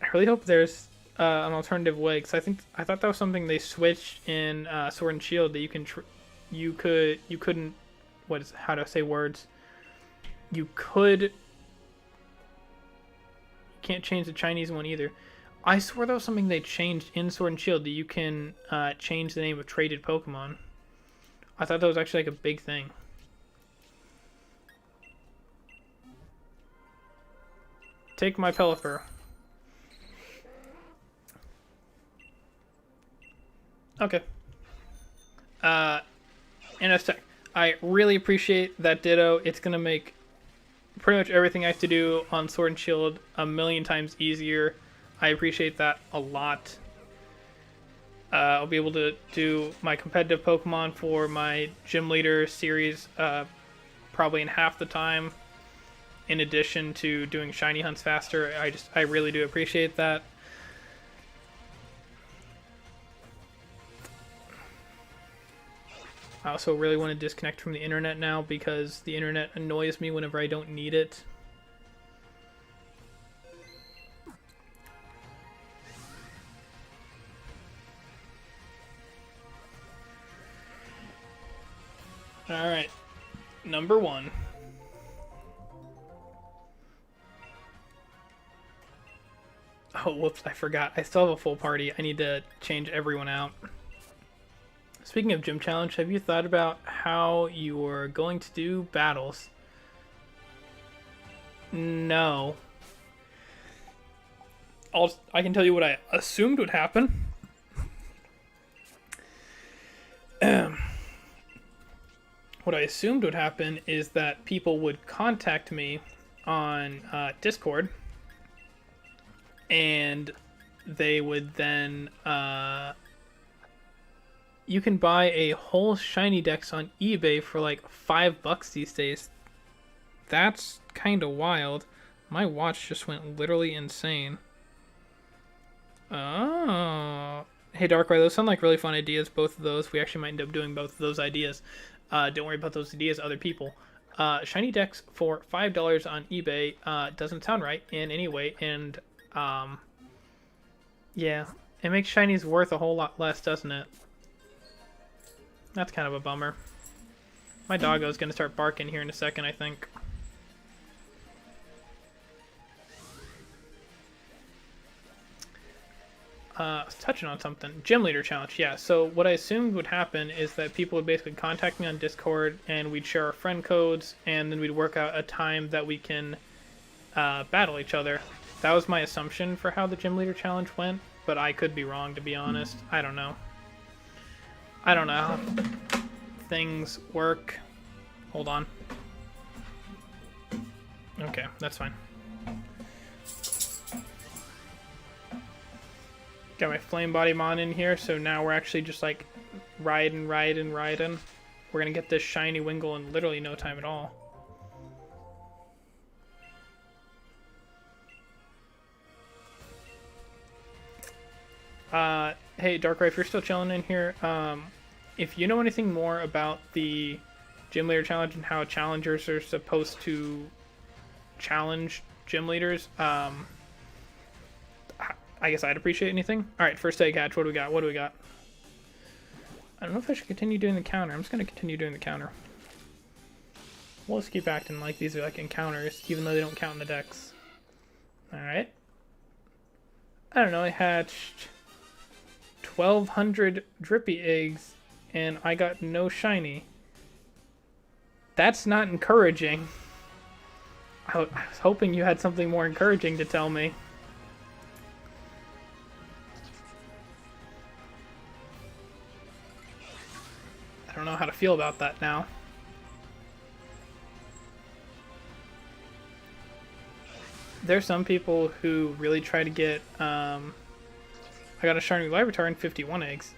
I really hope there's an alternative way, because I thought that was something they switched in Sword and Shield, that you couldn't, how to say words? You can't change the Chinese one either. I swear that was something they changed in Sword and Shield, that you can change the name of traded Pokemon. I thought that was actually like a big thing. Take my Pelipper. Okay. NS-Tech. I really appreciate that Ditto. It's going to make pretty much everything I have to do on Sword and Shield a million times easier. I appreciate that a lot. I'll be able to do my competitive Pokemon for my Gym Leader series probably in half the time, in addition to doing shiny hunts faster. I really do appreciate that. I also really want to disconnect from the internet now, because the internet annoys me whenever I don't need it. Alright, number 1. Oh, whoops, I forgot. I still have a full party. I need to change everyone out. Speaking of Gym Challenge, have you thought about how you're going to do battles? No. I can tell you what I assumed would happen. What I assumed would happen is that people would contact me on Discord, and they would then... you can buy a whole shiny dex on eBay for like $5 these days. That's kind of wild. My watch just went literally insane. Oh. Hey, Darkrai, those sound like really fun ideas, both of those. We actually might end up doing both of those ideas. Don't worry about those ideas, other people. Shiny dex for $5 on eBay doesn't sound right in any way, and yeah, it makes shinies worth a whole lot less, doesn't it? That's kind of a bummer. My doggo's gonna start barking here in a second, I think. Touching on something. Gym Leader Challenge, yeah. So what I assumed would happen is that people would basically contact me on Discord, and we'd share our friend codes, and then we'd work out a time that we can battle each other. That was my assumption for how the Gym Leader Challenge went, but I could be wrong, to be honest. I don't know. I don't know how things work. Hold on. Okay, that's fine. Got my Flame Body Mon in here, so now we're actually just like riding. We're gonna get this shiny Wingull in literally no time at all. Hey, Darkrai, if you're still chilling in here, if you know anything more about the Gym Leader Challenge and how challengers are supposed to challenge gym leaders, I guess I'd appreciate anything. Alright, first egg hatch, what do we got? I don't know if I should continue doing the counter. I'm just going to continue doing the counter. We'll just keep acting like these are like encounters, even though they don't count in the decks. Alright. I don't know, I hatched 1,200 drippy eggs, and I got no shiny. That's not encouraging. I was hoping you had something more encouraging to tell me. I don't know how to feel about that now. There's some people who really try to get, I got a shiny Larvitar and 51 eggs.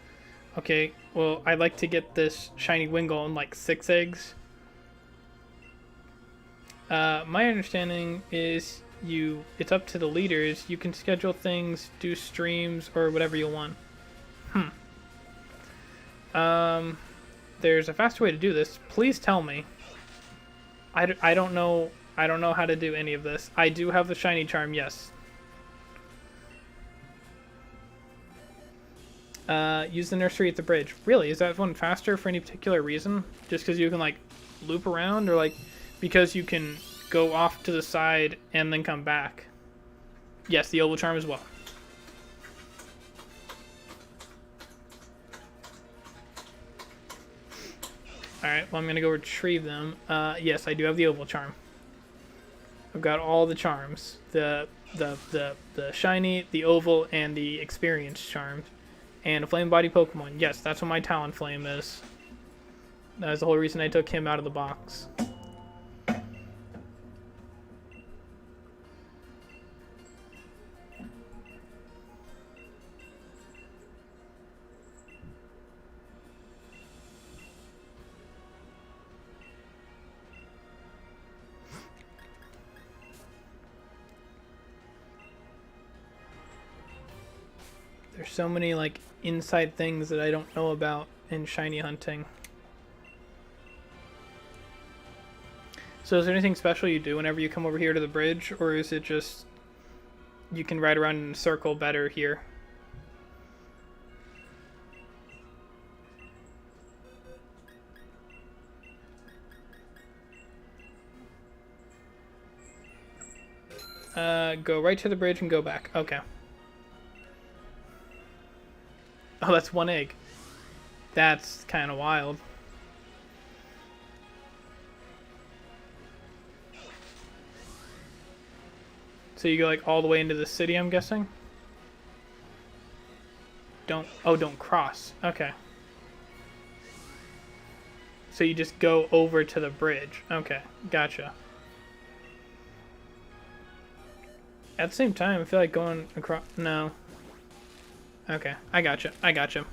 Okay, well, I'd like to get this shiny Wingull in like 6 eggs. My understanding is it's up to the leaders. You can schedule things, do streams, or whatever you want. There's a faster way to do this. Please tell me. I don't know. I don't know how to do any of this. I do have the shiny charm, yes. Use the nursery at the bridge. Really? Is that one faster for any particular reason? Just because you can, like, loop around? Or, like, because you can go off to the side and then come back? Yes, the oval charm as well. Alright, well, I'm going to go retrieve them. Yes, I do have the oval charm. I've got all the charms. The shiny, the oval, and the experience charms. And a flame body Pokemon. Yes, that's what my Talonflame is. That was the whole reason I took him out of the box. There's so many, like, inside things that I don't know about in shiny hunting. So is there anything special you do whenever you come over here to the bridge, or is it just you can ride around in a circle better here? Go right to the bridge and go back. Okay. Oh, that's one egg. That's kind of wild. So you go, like, all the way into the city, I'm guessing? Don't cross. Okay. So you just go over to the bridge. Okay, gotcha. At the same time, I feel like going across... No. Okay, I gotcha. I gotcha.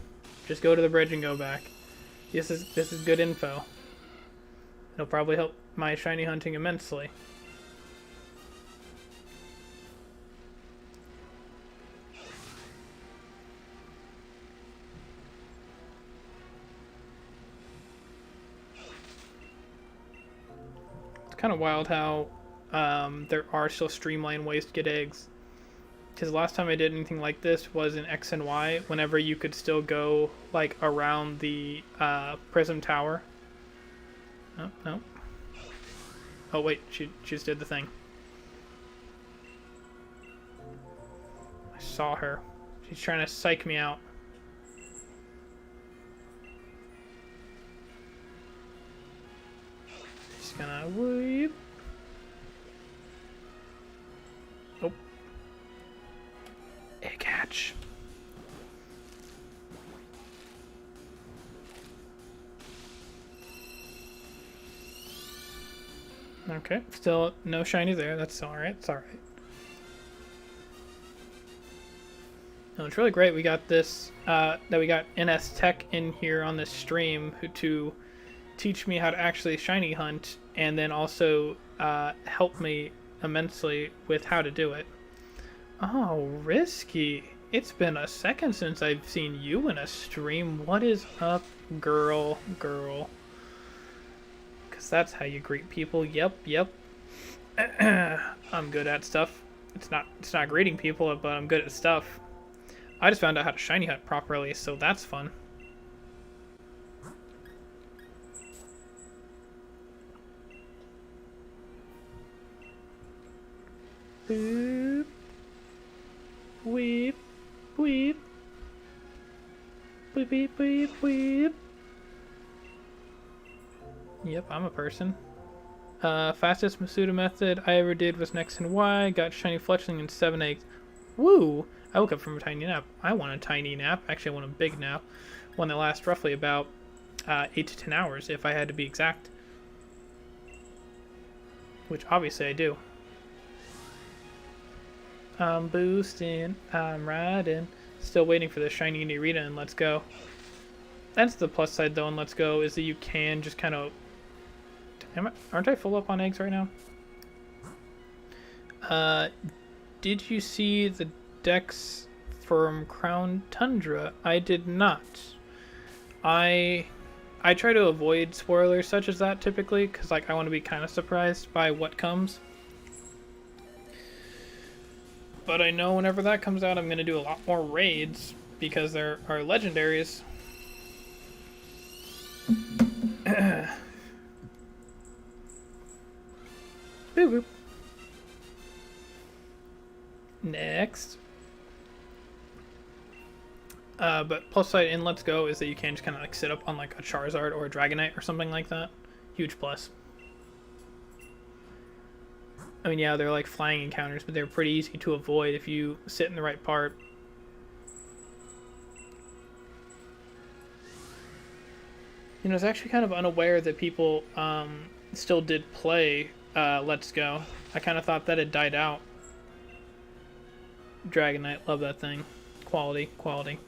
Just go to the bridge and go back. This is good info. It'll probably help my shiny hunting immensely. It's kind of wild how there are still streamlined ways to get eggs. Because last time I did anything like this was in X and Y, whenever you could still go, like, around the Prism Tower. Oh, no. Oh, wait, she just did the thing. I saw her. She's trying to psych me out. Just gonna weep. Oh. Egg hatch. Okay, still no shiny there. That's alright. It's alright. No, it's really great. We got this, that we got NS Tech in here on this stream to teach me how to actually shiny hunt, and then also help me immensely with how to do it. Oh, Risky. It's been a second since I've seen you in a stream. What is up, girl? Because that's how you greet people. Yep. I'm good at stuff. It's not greeting people, but I'm good at stuff. I just found out how to shiny hunt properly, so that's fun. Boop. Weep. Weep. Weep, weep, weep, weep. Yep, I'm a person. Fastest Masuda method I ever did was X and Y. Got shiny fletchling and 7 eggs. Woo! I woke up from a tiny nap. I want a tiny nap. Actually, I want a big nap. One that lasts roughly about 8 to 10 hours, if I had to be exact. Which, obviously, I do. I'm boosting. I'm riding. Still waiting for the shiny Nirita, and let's go. That's the plus side, though, and let's go, is that you can just kind of... Aren't I full up on eggs right now? Did you see the decks from Crown Tundra? I did not. I I try to avoid spoilers such as that typically, because like I want to be kind of surprised by what comes. But I know whenever that comes out, I'm going to do a lot more raids because there are legendaries. Boop boop. Next. But plus side in Let's Go is that you can just kind of like sit up on like a Charizard or a Dragonite or something like that. Huge plus. I mean, yeah, they're like flying encounters, but they're pretty easy to avoid if you sit in the right part. You know, I was actually kind of unaware that people still did play Let's Go. I kind of thought that had died out. Dragonite, love that thing. Quality, quality.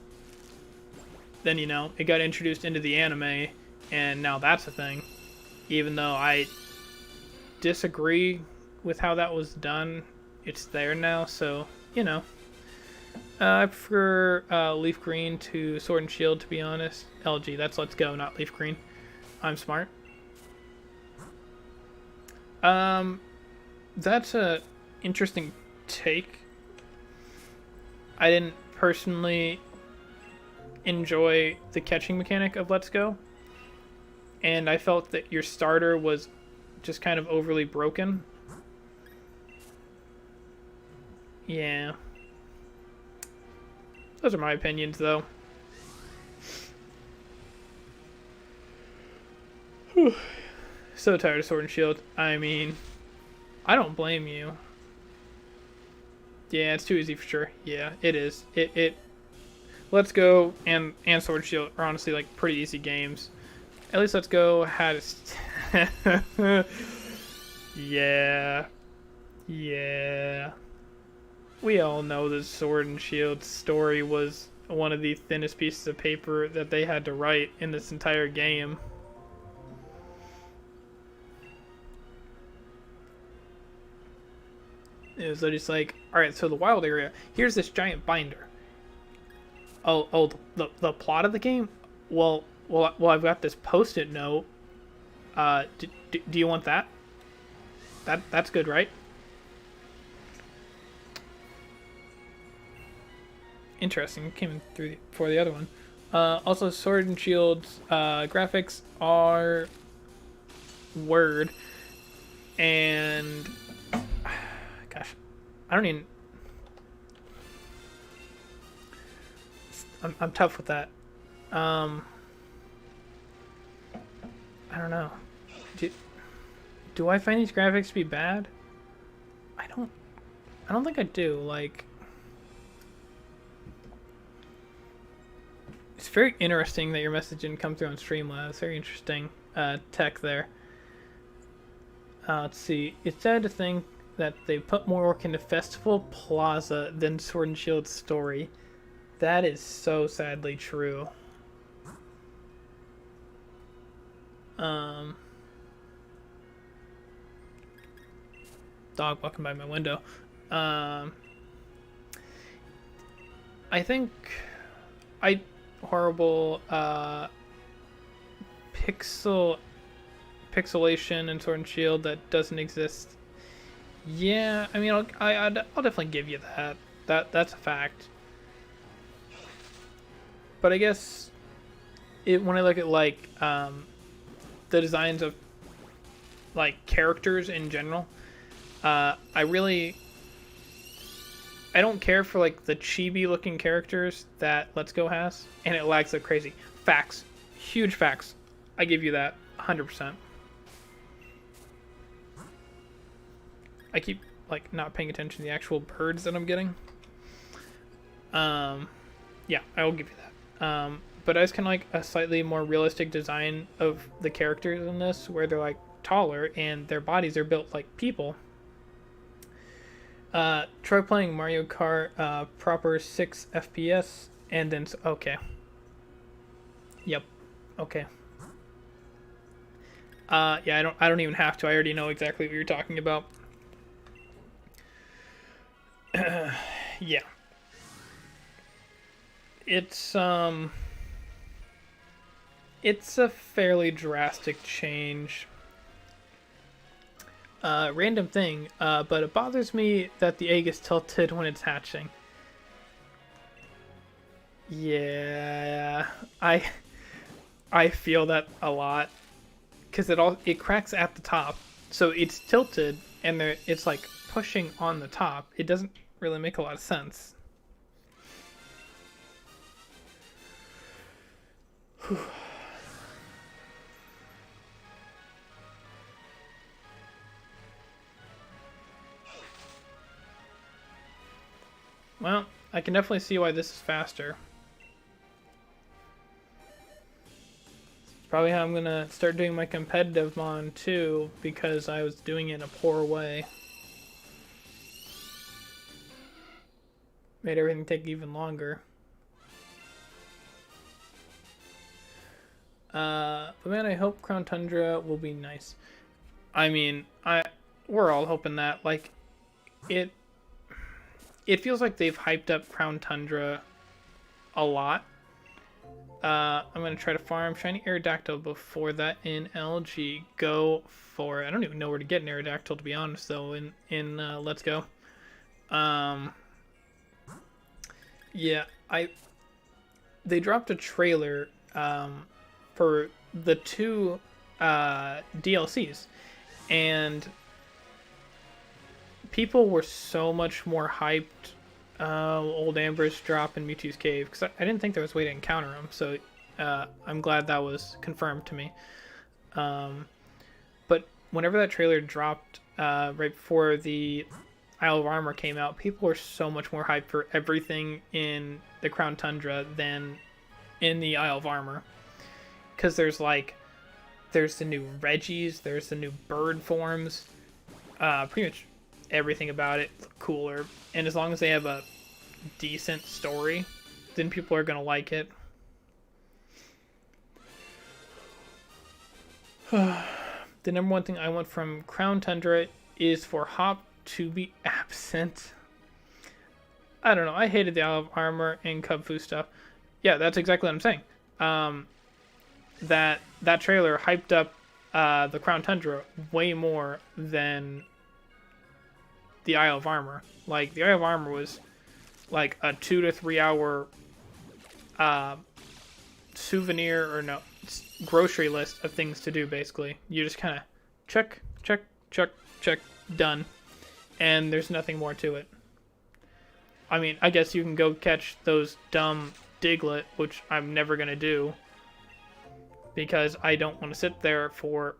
Then, you know, it got introduced into the anime, and now that's a thing. Even though I disagree with how that was done, it's there now, so, you know. I prefer Leaf Green to Sword and Shield, to be honest. LG, that's Let's Go, not Leaf Green. I'm smart. That's a interesting take. I didn't personally enjoy the catching mechanic of Let's Go, and I felt that your starter was just kind of overly broken. Yeah. Those are my opinions, though. Whew. So tired of Sword and Shield. I mean, I don't blame you. Yeah, it's too easy for sure. Yeah, it is. Let's Go and Sword and Shield are honestly like pretty easy games. At least Let's Go had yeah. Yeah. We all know the Sword and Shield story was one of the thinnest pieces of paper that they had to write in this entire game. It was just like, alright, so the wild area, here's this giant binder. Oh, the plot of the game? Well, I've got this post-it note. Do you want that? That's good, right? Interesting. Came in through before the other one. Also, Sword and Shield's graphics are word, and gosh, I don't even. I'm tough with that. I don't know. Do I find these graphics to be bad? I don't think I do. Like, it's very interesting that your message didn't come through on Streamlabs. Very interesting tech there. Let's see. It's sad to think that they put more work into Festival Plaza than Sword and Shield's story. That is so sadly true. Dog walking by my window. I think horrible pixelation in Sword and Shield that doesn't exist. Yeah, I mean, I'll definitely give you that. That's a fact. But I guess when I look at like the designs of like characters in general, I don't care for like the chibi looking characters that Let's Go has, and it lags like crazy. Facts, huge facts. I give you that 100%. I keep like not paying attention to the actual birds that I'm getting. Yeah, I will give you that. But I was kind of like a slightly more realistic design of the characters in this, where they're like taller and their bodies are built like people. Try playing Mario Kart proper 6 FPS and then okay. Yep. Okay. Yeah, I don't even have to. I already know exactly what you're talking about. Yeah. It's It's a fairly drastic change. Random thing, but it bothers me that the egg is tilted when it's hatching. Yeah, I feel that a lot because it cracks at the top, so it's tilted and it's like pushing on the top. It doesn't really make a lot of sense. Whew. Well, I can definitely see why this is faster. It's probably how I'm gonna start doing my competitive mon too, because I was doing it in a poor way. Made everything take even longer. But man, I hope Crown Tundra will be nice. I mean, we're all hoping that. Like, it feels like they've hyped up Crown Tundra a lot. I'm gonna try to farm Shiny Aerodactyl before that in LG. Go for I don't even know where to get an Aerodactyl, to be honest, though. In Let's Go. Yeah, they dropped a trailer for the two DLCs, and people were so much more hyped. Old Amber's drop in Mewtwo's Cave, because I didn't think there was a way to encounter him, so I'm glad that was confirmed to me. But whenever that trailer dropped right before the Isle of Armor came out, people were so much more hyped for everything in the Crown Tundra than in the Isle of Armor. Because there's the new Reggies, there's the new bird forms, pretty much everything about it cooler. And as long as they have a decent story, then people are going to like it. The number one thing I want from Crown Tundra is for Hop to be absent. I don't know. I hated the Isle of Armor and Cub Fu stuff. Yeah, that's exactly what I'm saying. That trailer hyped up the Crown Tundra way more than the Isle of Armor. Like, the Isle of Armor was like a 2 to 3 hour souvenir or no grocery list of things to do. Basically, you just kind of check, done, and there's nothing more to it. I mean, I guess you can go catch those dumb Diglett, which I'm never gonna do because I don't want to sit there for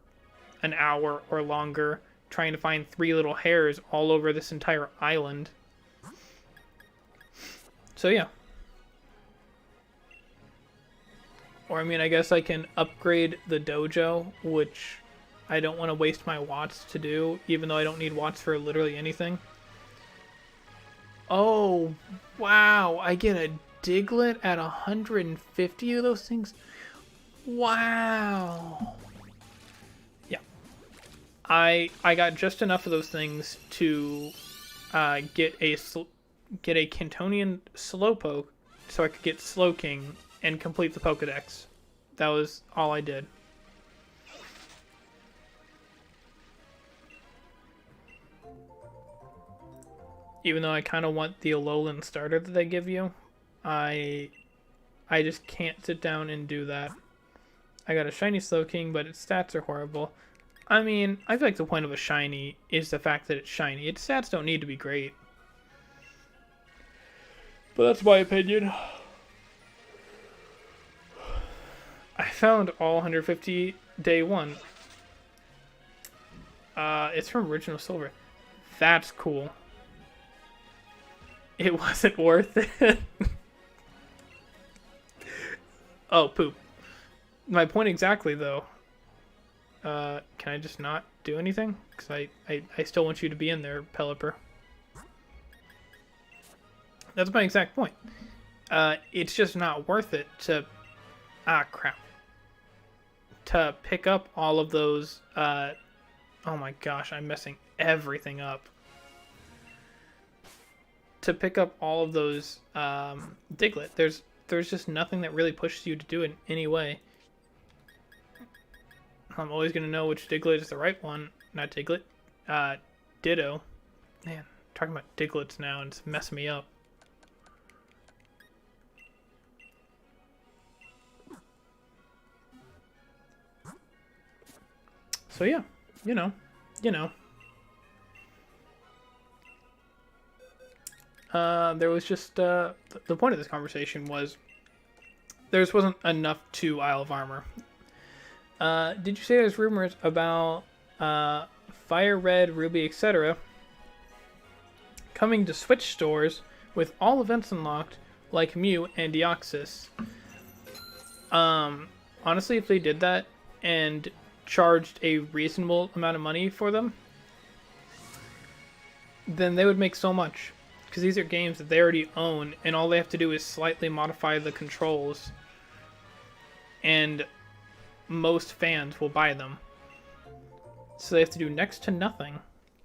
an hour or longer trying to find 3 little hairs all over this entire island. So yeah. Or I mean, I guess I can upgrade the dojo, which I don't want to waste my watts to do, even though I don't need watts for literally anything. Oh, wow. I get a Diglett at 150 of those things? Wow. Yeah. I got just enough of those things to get a Cantonian Slowpoke so I could get Slowking and complete the Pokedex. That was all I did. Even though I kind of want the Alolan starter that they give you, I just can't sit down and do that. I got a shiny Slowking, but its stats are horrible. I mean, I feel like the point of a shiny is the fact that it's shiny. Its stats don't need to be great. But that's my opinion. I found all 150 day one. It's from Original Silver. That's cool. It wasn't worth it. Oh, poop. My point exactly, though. Can I just not do anything? Because I still want you to be in there, Pelipper. That's my exact point. It's just not worth it to... Ah, crap. To pick up all of those... oh my gosh, I'm messing everything up. To pick up all of those Diglett, there's just nothing that really pushes you to do it in any way. I'm always going to know which Diglett is the right one. Not Diglett. Ditto. Man, talking about Diglets now and it's messing me up. So yeah, you know. There was just, the point of this conversation was there just wasn't enough to Isle of Armor. Did you say there's rumors about Fire Red, Ruby, etc. coming to Switch stores with all events unlocked, like Mew and Deoxys? Honestly, if they did that and charged a reasonable amount of money for them, then they would make so much. Because these are games that they already own, and all they have to do is slightly modify the controls. And most fans will buy them. So they have to do next to nothing,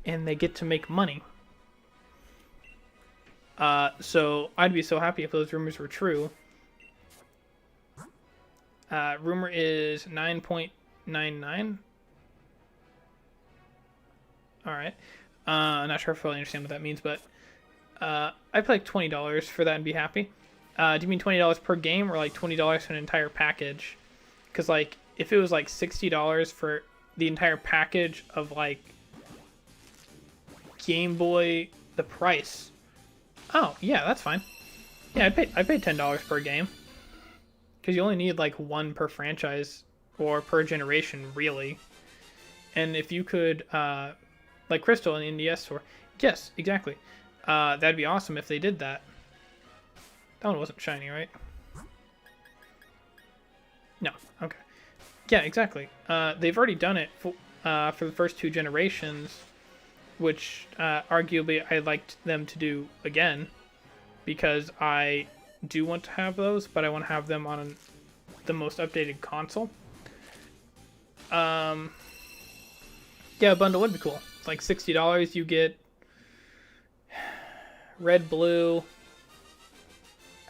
and they get to make money. So I'd be so happy if those rumors were true. Rumor is 9.99. Alright. I'm not sure if I fully understand what that means, but I'd pay like $20 for that and be happy. Do you mean $20 per game or like $20 for an entire package? Because like if it was like $60 for the entire package of like Game Boy, the price. Oh yeah, that's fine. Yeah, I paid $10 per game. Because you only need like one per franchise or per generation, really. And if you could, like Crystal in the NDS store, yes, exactly. That'd be awesome if they did that. That one wasn't shiny, right? No, okay. Yeah, exactly. They've already done it for the first two generations, which arguably I'd like them to do again, because I do want to have those, but I want to have them on the most updated console. Yeah, a bundle would be cool. It's like $60, you get red, blue.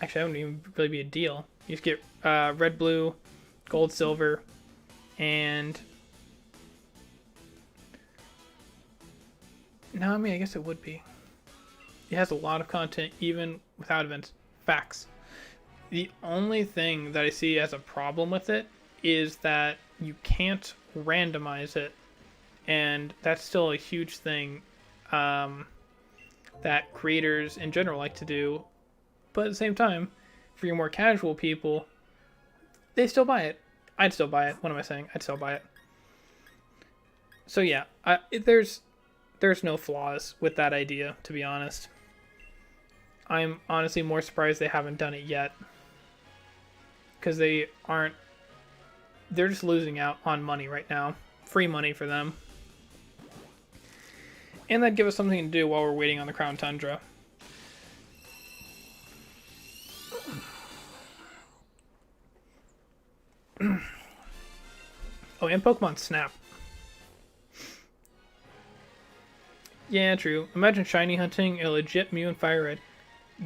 Actually, that wouldn't even really be a deal. You just get red, blue, gold, silver, and no, I mean, I guess it would be. It has a lot of content even without events. Facts. The only thing that I see as a problem with it is that you can't randomize it, and that's still a huge thing that creators in general like to do. But at the same time, for your more casual people, they still buy it. I'd still buy it. What am I saying? I'd still buy it. So yeah, there's no flaws with that idea, to be honest. I'm honestly more surprised they haven't done it yet. Because they're just losing out on money right now. Free money for them. And that'd give us something to do while we're waiting on the Crown Tundra. Oh, and Pokemon Snap. Yeah, true. Imagine shiny hunting a legit Mew and Fire Red.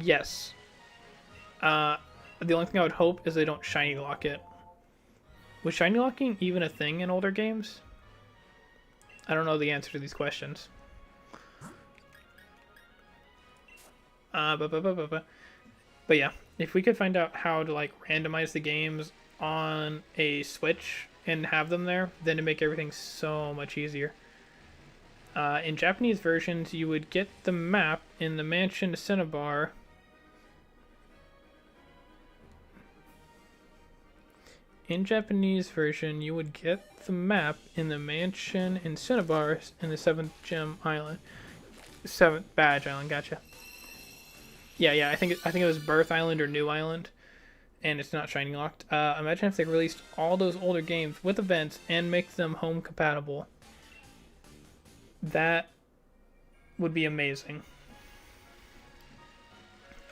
Yes. The only thing I would hope is they don't shiny lock it. Was shiny locking even a thing in older games? I don't know the answer to these questions. But yeah, if we could find out how to like randomize the games on a Switch and have them there, then it'd make everything so much easier. In Japanese versions, you would get the map in the Mansion Cinnabar. In Japanese version, you would get the map in the Mansion in Cinnabar in the 7th Gem Island. 7th Badge Island, gotcha. Yeah, I think it was Birth Island or New Island, and it's not shiny locked. Imagine if they released all those older games with events and make them home compatible. That would be amazing.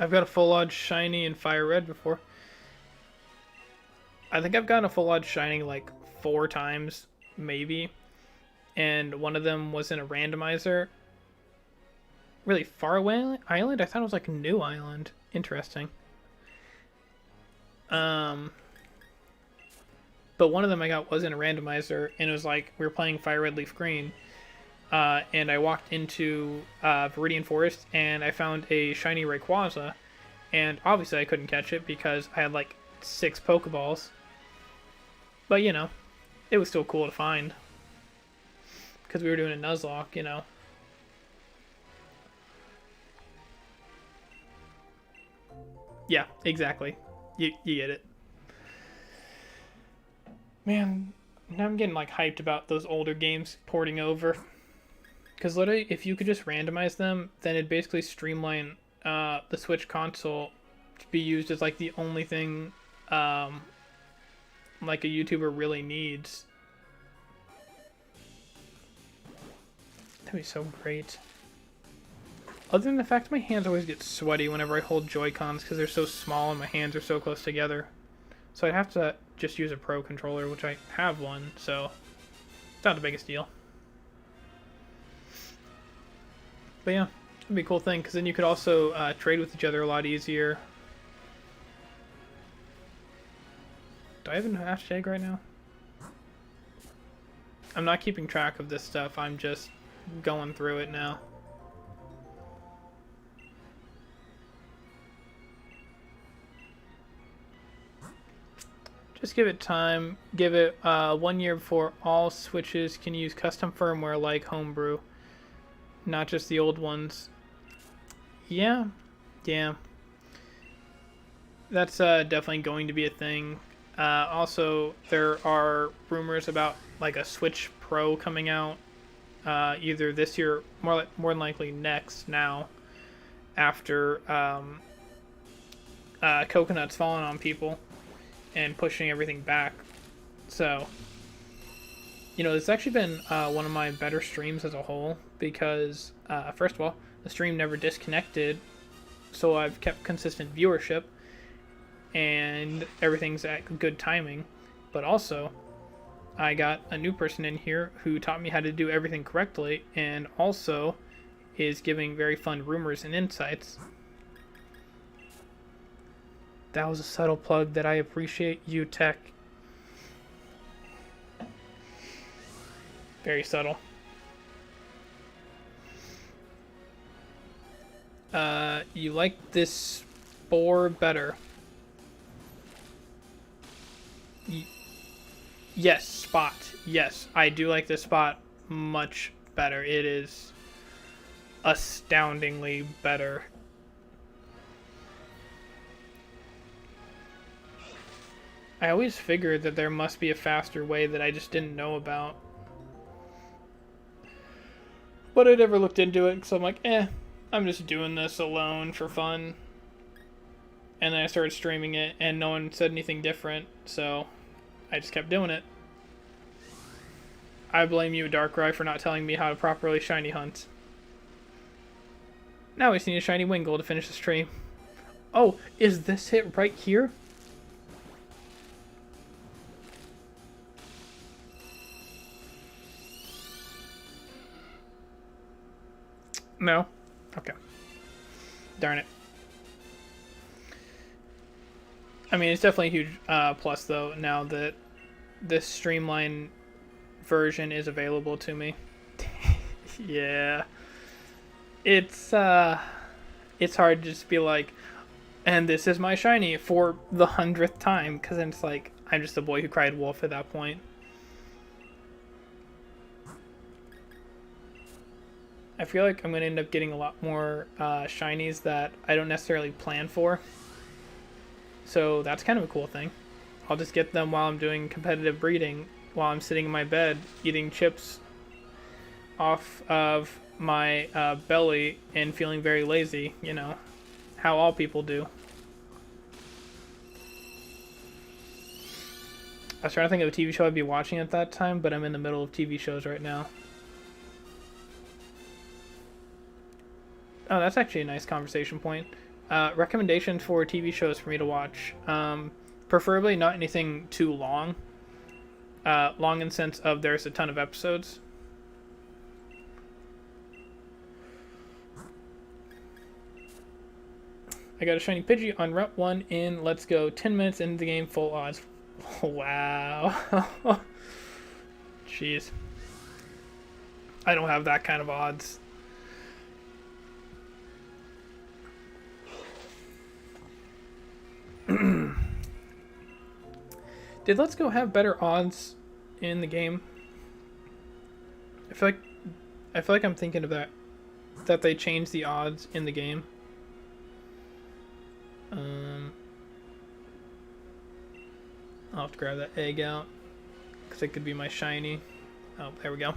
I've got a Full Lodge shiny and Fire Red before. I think I've gotten a Full Lodge shiny like 4 times, maybe. And one of them was in a randomizer. Really far away island? I thought it was like a new island. Interesting. But one of them I got wasn't a randomizer, and it was like we were playing Fire Red Leaf Green, and I walked into Viridian Forest, and I found a shiny Rayquaza, and obviously I couldn't catch it because I had like 6 Pokeballs. But, you know, it was still cool to find. Because we were doing a Nuzlocke, you know. Yeah, exactly. You get it. Man, now I'm getting like hyped about those older games porting over. Because literally, if you could just randomize them, then it'd basically streamline the Switch console to be used as like the only thing like a YouTuber really needs. That'd be so great. Other than the fact my hands always get sweaty whenever I hold Joy-Cons because they're so small and my hands are so close together. So I'd have to just use a Pro controller, which I have one, so it's not the biggest deal. But yeah, it'd be a cool thing because then you could also trade with each other a lot easier. Do I have a hashtag right now? I'm not keeping track of this stuff, I'm just going through it now. Just give it time. Give it 1 year before all Switches can use custom firmware like Homebrew. Not just the old ones. Yeah. That's definitely going to be a thing. Also, there are rumors about like a Switch Pro coming out either this year, more than likely next now, after Coconut's fallen on people and pushing everything back. So, you know, it's actually been one of my better streams as a whole because, first of all, the stream never disconnected, so I've kept consistent viewership and everything's at good timing. But also, I got a new person in here who taught me how to do everything correctly and also is giving very fun rumors and insights. That was a subtle plug that I appreciate you, Tech. Very subtle. You like this spore better? Yes, spot. Yes, I do like this spot much better. It is astoundingly better. I always figured that there must be a faster way that I just didn't know about. But I never looked into it, so I'm like, I'm just doing this alone for fun. And then I started streaming it, and no one said anything different, so I just kept doing it. I blame you, Darkrai, for not telling me how to properly shiny hunt. Now we just need a shiny Wingull to finish the stream. Oh, is this it right here? No? Okay. Darn it. I mean, it's definitely a huge plus, though, now that this streamlined version is available to me. Yeah. It's hard to just be like, and this is my shiny for the 100th time, because then it's like, I'm just a boy who cried wolf at that point. I feel like I'm going to end up getting a lot more shinies that I don't necessarily plan for. So that's kind of a cool thing. I'll just get them while I'm doing competitive breeding, while I'm sitting in my bed eating chips off of my belly and feeling very lazy, you know, how all people do. I was trying to think of a TV show I'd be watching at that time, but I'm in the middle of TV shows right now. Oh, that's actually a nice conversation point. Recommendations for TV shows for me to watch. Preferably not anything too long. Long in the sense of there's a ton of episodes. I got a shiny Pidgey on Route 1 in Let's Go. 10 minutes into the game, full odds. Wow. Jeez. I don't have that kind of odds. Did Let's Go have better odds in the game? I feel like I'm thinking of that they changed the odds in the game. I'll have to grab that egg out because it could be my shiny. Oh, there we go.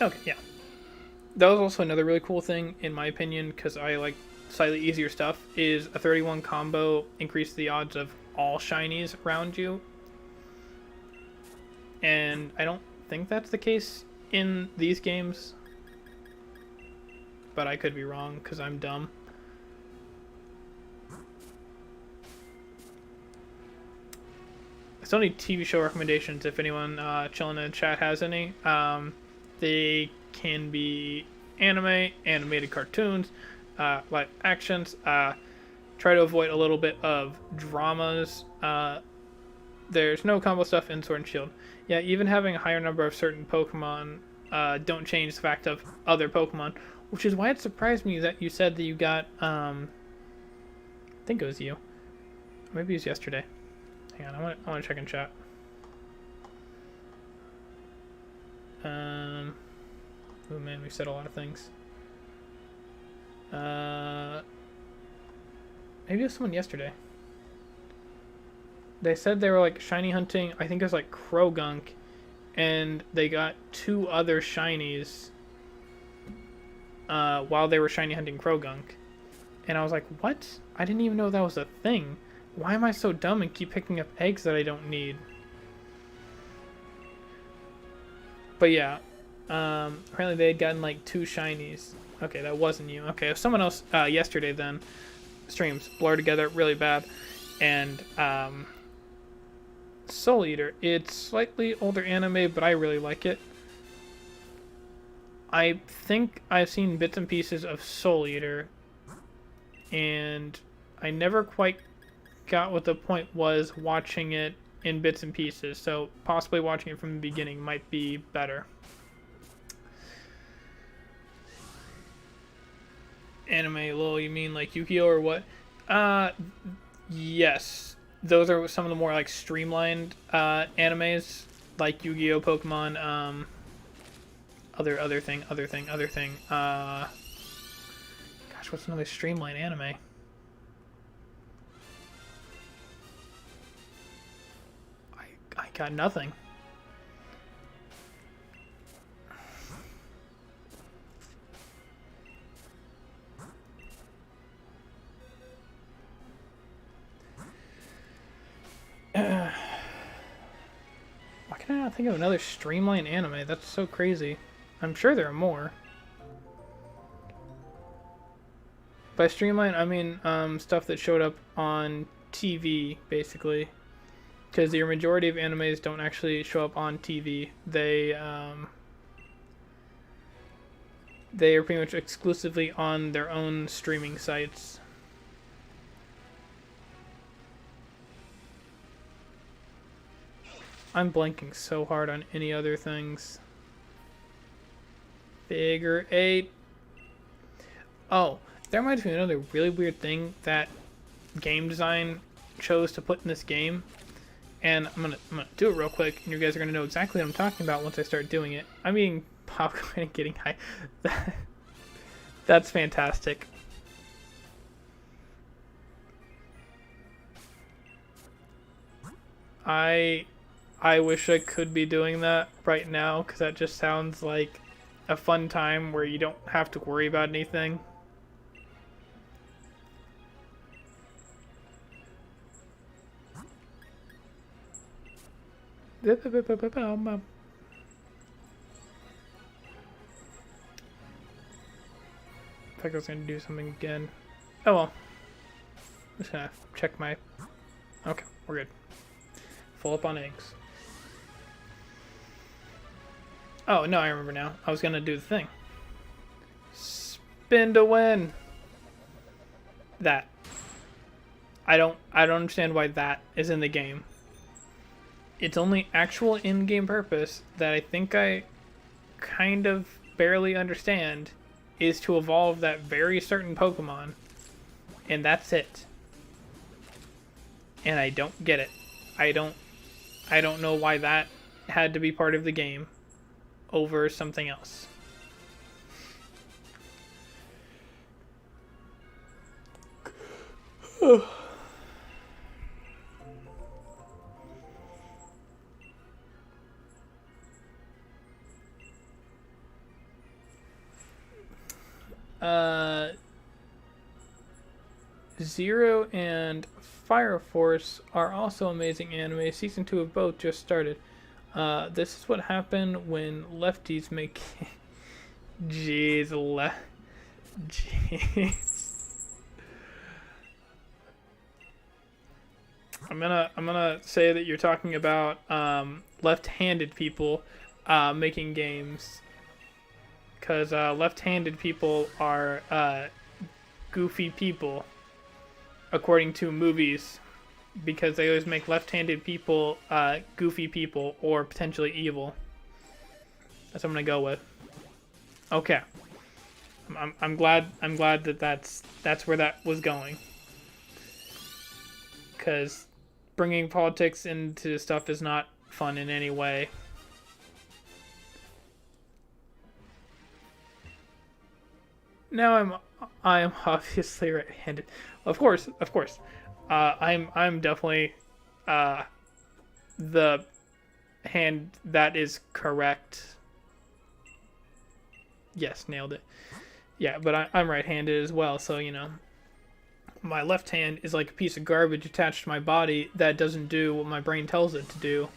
Okay, yeah. That was also another really cool thing, in my opinion, because I like slightly easier stuff, is a 31 combo increased the odds of all shinies around you. And I don't think that's the case in these games. But I could be wrong, because I'm dumb. I still need TV show recommendations if anyone chilling in the chat has any. They can be anime, animated cartoons, live actions. Try to avoid a little bit of dramas. There's no combo stuff in Sword and Shield. Yeah, even having a higher number of certain Pokemon don't change the fact of other Pokemon, which is why it surprised me that you said that you got, I think it was you. Maybe it was yesterday. Hang on, I want to check in chat. Oh man, we said a lot of things. Maybe it was someone yesterday. They said they were like shiny hunting, I think it was like Krogunk, and they got 2 other shinies while they were shiny hunting Krogunk. And I was like, what? I didn't even know that was a thing. Why am I so dumb and keep picking up eggs that I don't need? But yeah, apparently they had gotten like 2 shinies. Okay, that wasn't you. Okay, if someone else yesterday then, streams blur together really bad. And Soul Eater, it's slightly older anime, but I really like it. I think I've seen bits and pieces of Soul Eater, and I never quite got what the point was watching it in bits and pieces, so possibly watching it from the beginning might be better. Anime, lol, you mean like Yu-Gi-Oh or what? Yes. Those are some of the more like streamlined animes, like Yu-Gi-Oh, Pokemon, other thing. Gosh, what's another streamlined anime? I got nothing. Why can I not think of another streamlined anime? That's so crazy. I'm sure there are more. By streamline, I mean stuff that showed up on TV, basically. Because the majority of animes don't actually show up on TV. They are pretty much exclusively on their own streaming sites. I'm blanking so hard on any other things. Figure 8. Oh, that reminds me of another really weird thing that game design chose to put in this game. And I'm gonna do it real quick, and you guys are gonna know exactly what I'm talking about once I start doing it. I'm eating popcorn and getting high. That's fantastic. I wish I could be doing that right now, because that just sounds like a fun time where you don't have to worry about anything. I think I was going to do something again. Oh well. I'm just going to check my... Okay, we're good. Full up on eggs. Oh, no, I remember now. I was going to do the thing. Spin to win. That. I don't understand why that is in the game. Its only actual in-game purpose that I think I kind of barely understand is to evolve that very certain Pokemon. And that's it. And I don't get it. I don't know why that had to be part of the game over something else. Zero and Fire Force are also amazing anime. Season 2 of both just started. This is what happened when lefties make... Jeez. I'm gonna say that you're talking about left-handed people making games, because left-handed people are goofy people, according to movies, because they always make left-handed people goofy people or potentially evil. That's what I'm gonna go with. Okay. I'm glad that that's where that was going, because bringing politics into stuff is not fun in any way. Now I am obviously right-handed. Of course. I'm definitely the hand that is correct. Yes, nailed it. Yeah, but I'm right-handed as well, so you know. My left hand is like a piece of garbage attached to my body that doesn't do what my brain tells it to do,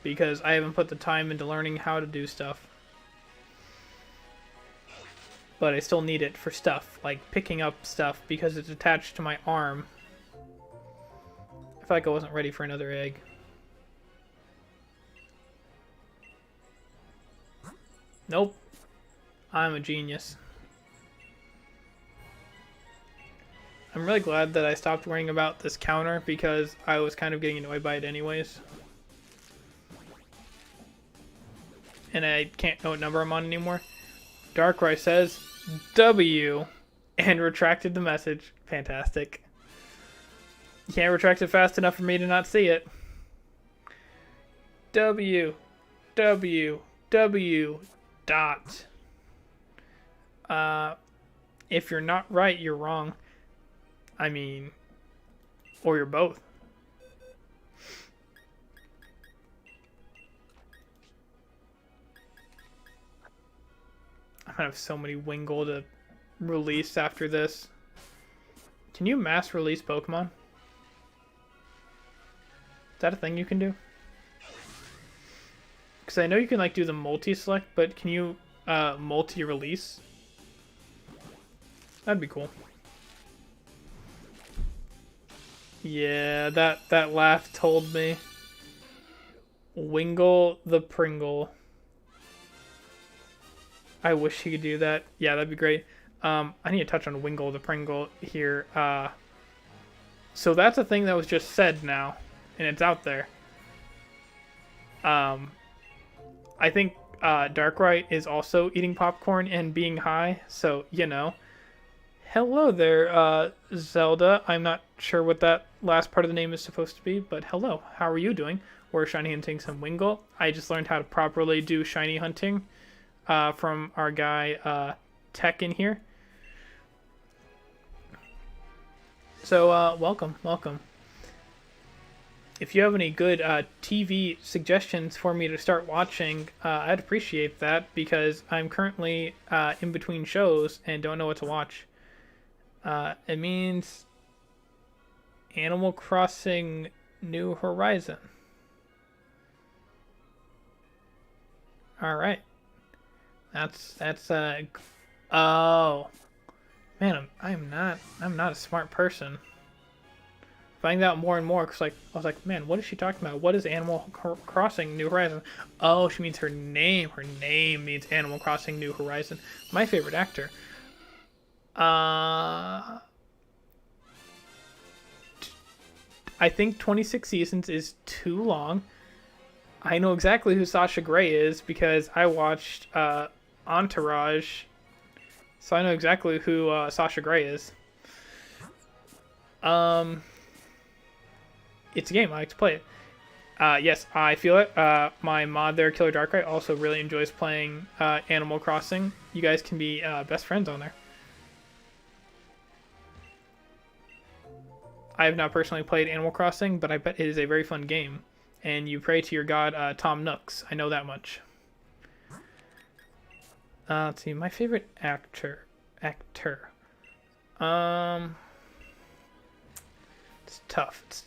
because I haven't put the time into learning how to do stuff. But I still need it for stuff, like picking up stuff, because it's attached to my arm. I feel like I wasn't ready for another egg. Nope. I'm a genius. I'm really glad that I stopped worrying about this counter, because I was kind of getting annoyed by it anyways. And I can't know what number I'm on anymore. Darkrai says W and retracted the message. Fantastic. You can't retract it fast enough for me to not see it. W. Dot. If you're not right, you're wrong. I mean, or you're both. I have so many WINGULL to release after this. Can you mass release Pokemon? Is that a thing you can do? Because I know you can like do the multi-select, but can you multi-release? That'd be cool. Yeah, that laugh told me. WINGULL the Pringle. I wish he could do that. Yeah, that'd be great. I need to touch on WINGULL the Pringle here. So that's a thing that was just said now, and it's out there. I think Darkrai is also eating popcorn and being high, so, you know. Hello there, Zelda. I'm not sure what that last part of the name is supposed to be, but hello. How are you doing? We're shiny hunting some WINGULL. I just learned how to properly do shiny hunting from our guy, Tech in here. So, welcome. If you have any good TV suggestions for me to start watching, I'd appreciate that, because I'm currently in between shows and don't know what to watch. It means Animal Crossing New Horizon. All right. That's oh man, I'm not a smart person. Finding out more and more, because I was like, man, what is she talking about? What is Animal Crossing New Horizon? Oh, she means her name. Her name means Animal Crossing New Horizon. My favorite actor. Uh, I think 26 seasons is too long. I know exactly who Sasha Grey is because I watched Entourage, so I know exactly who Sasha Grey is. Um, it's a game. I like to play it. Yes, I feel it. My mod there, Killer Darkrai, also really enjoys playing Animal Crossing. You guys can be best friends on there. I have not personally played Animal Crossing, but I bet it is a very fun game. And you pray to your god, Tom Nooks. I know that much. Let's see, my favorite actor. It's tough. It's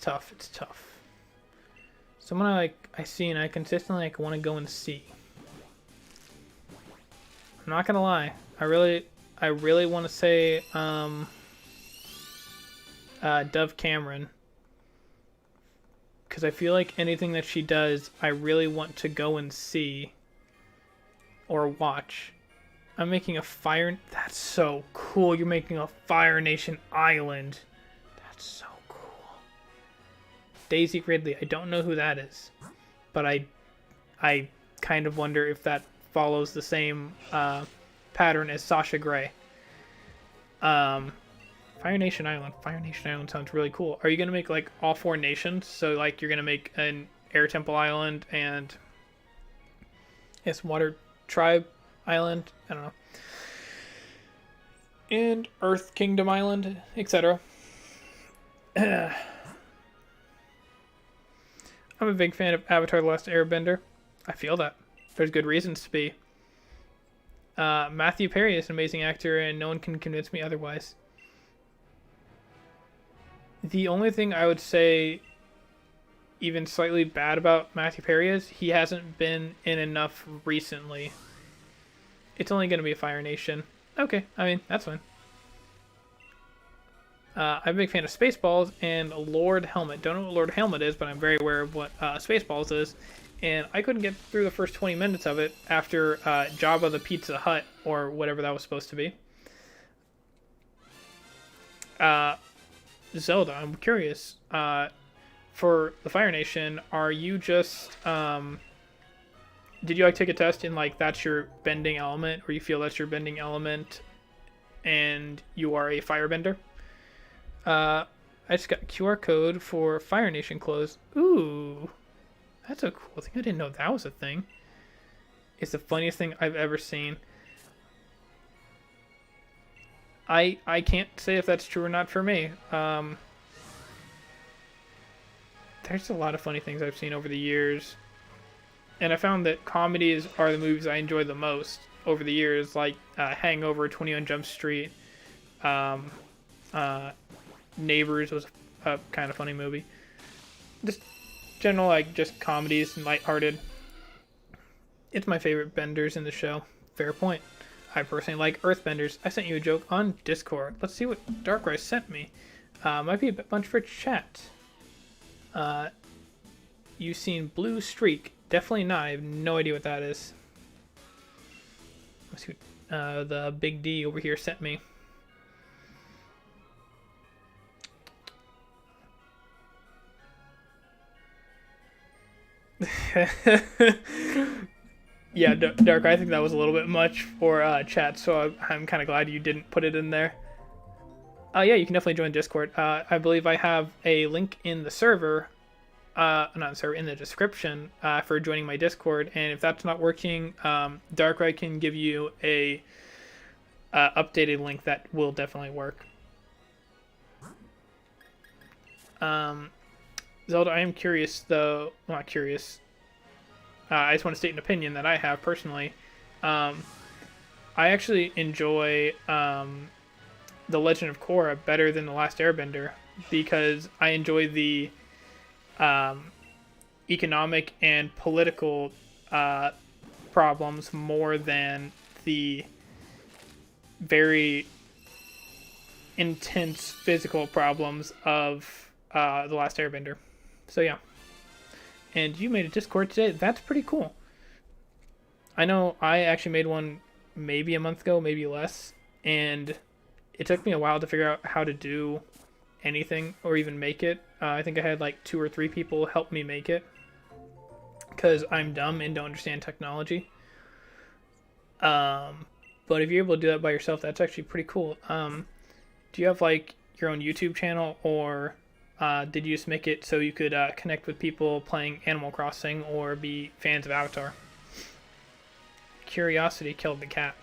tough. Someone I see and I consistently want to go and see. I'm not gonna lie. I really want to say Dove Cameron, because I feel like anything that she does, I really want to go and see or watch. I'm making a fire. That's so cool. You're making a Fire Nation island. That's so cool. Daisy Ridley. I don't know who that is, but I kind of wonder if that follows the same pattern as Sasha Grey. Fire Nation Island. Fire Nation Island sounds really cool. Are you gonna make like all 4 nations? So like you're gonna make an Air Temple Island and Water Tribe Island. I don't know. And Earth Kingdom Island, etc. I'm a big fan of Avatar: The Last Airbender. I feel that. There's good reasons to be. Matthew Perry is an amazing actor, and no one can convince me otherwise. The only thing I would say even slightly bad about Matthew Perry is he hasn't been in enough recently. It's only going to be a Fire Nation. Okay, I mean, that's fine. I'm a big fan of Spaceballs and Lord Helmet. Don't know what Lord Helmet is, but I'm very aware of what Spaceballs is. And I couldn't get through the first 20 minutes of it after Jabba the Pizza Hut, or whatever that was supposed to be. Zelda, I'm curious. For the Fire Nation, are you just... did you take a test in that's your bending element, or you feel that's your bending element and you are a firebender? I just got a QR code for Fire Nation clothes. Ooh, that's a cool thing. I didn't know that was a thing. It's the funniest thing I've ever seen. I can't say if that's true or not for me. There's a lot of funny things I've seen over the years. And I found that comedies are the movies I enjoy the most over the years, like Hangover, 21 Jump Street. Neighbors was a kind of funny movie. Just general, just comedies and lighthearted. It's my favorite benders in the show. Fair point. I personally like Earthbenders. I sent you a joke on Discord. Let's see what Darkrai sent me. Might be a bunch for chat. You've seen Blue Streak. Definitely not. I have no idea what that is. Let's see what the Big D over here sent me. Yeah, Dark, I think that was a little bit much for chat, so I'm kind of glad you didn't put it in there. Yeah, you can definitely join Discord. I believe I have a link in the server, not the server, in the description for joining my Discord, and if that's not working, Darkrai can give you a updated link that will definitely work. Zelda, I am curious, though. Well, not curious. I just want to state an opinion that I have personally. I actually enjoy The Legend of Korra better than The Last Airbender because I enjoy the economic and political problems more than the very intense physical problems of The Last Airbender. So yeah. And you made a Discord today. That's pretty cool. I know I actually made one maybe a month ago, maybe less. And it took me a while to figure out how to do anything or even make it. I think I had like 2 or 3 people help me make it because I'm dumb and don't understand technology. But if you're able to do that by yourself, that's actually pretty cool. Do you have like your own YouTube channel, or did you just make it so you could connect with people playing Animal Crossing or be fans of Avatar? Curiosity killed the cat.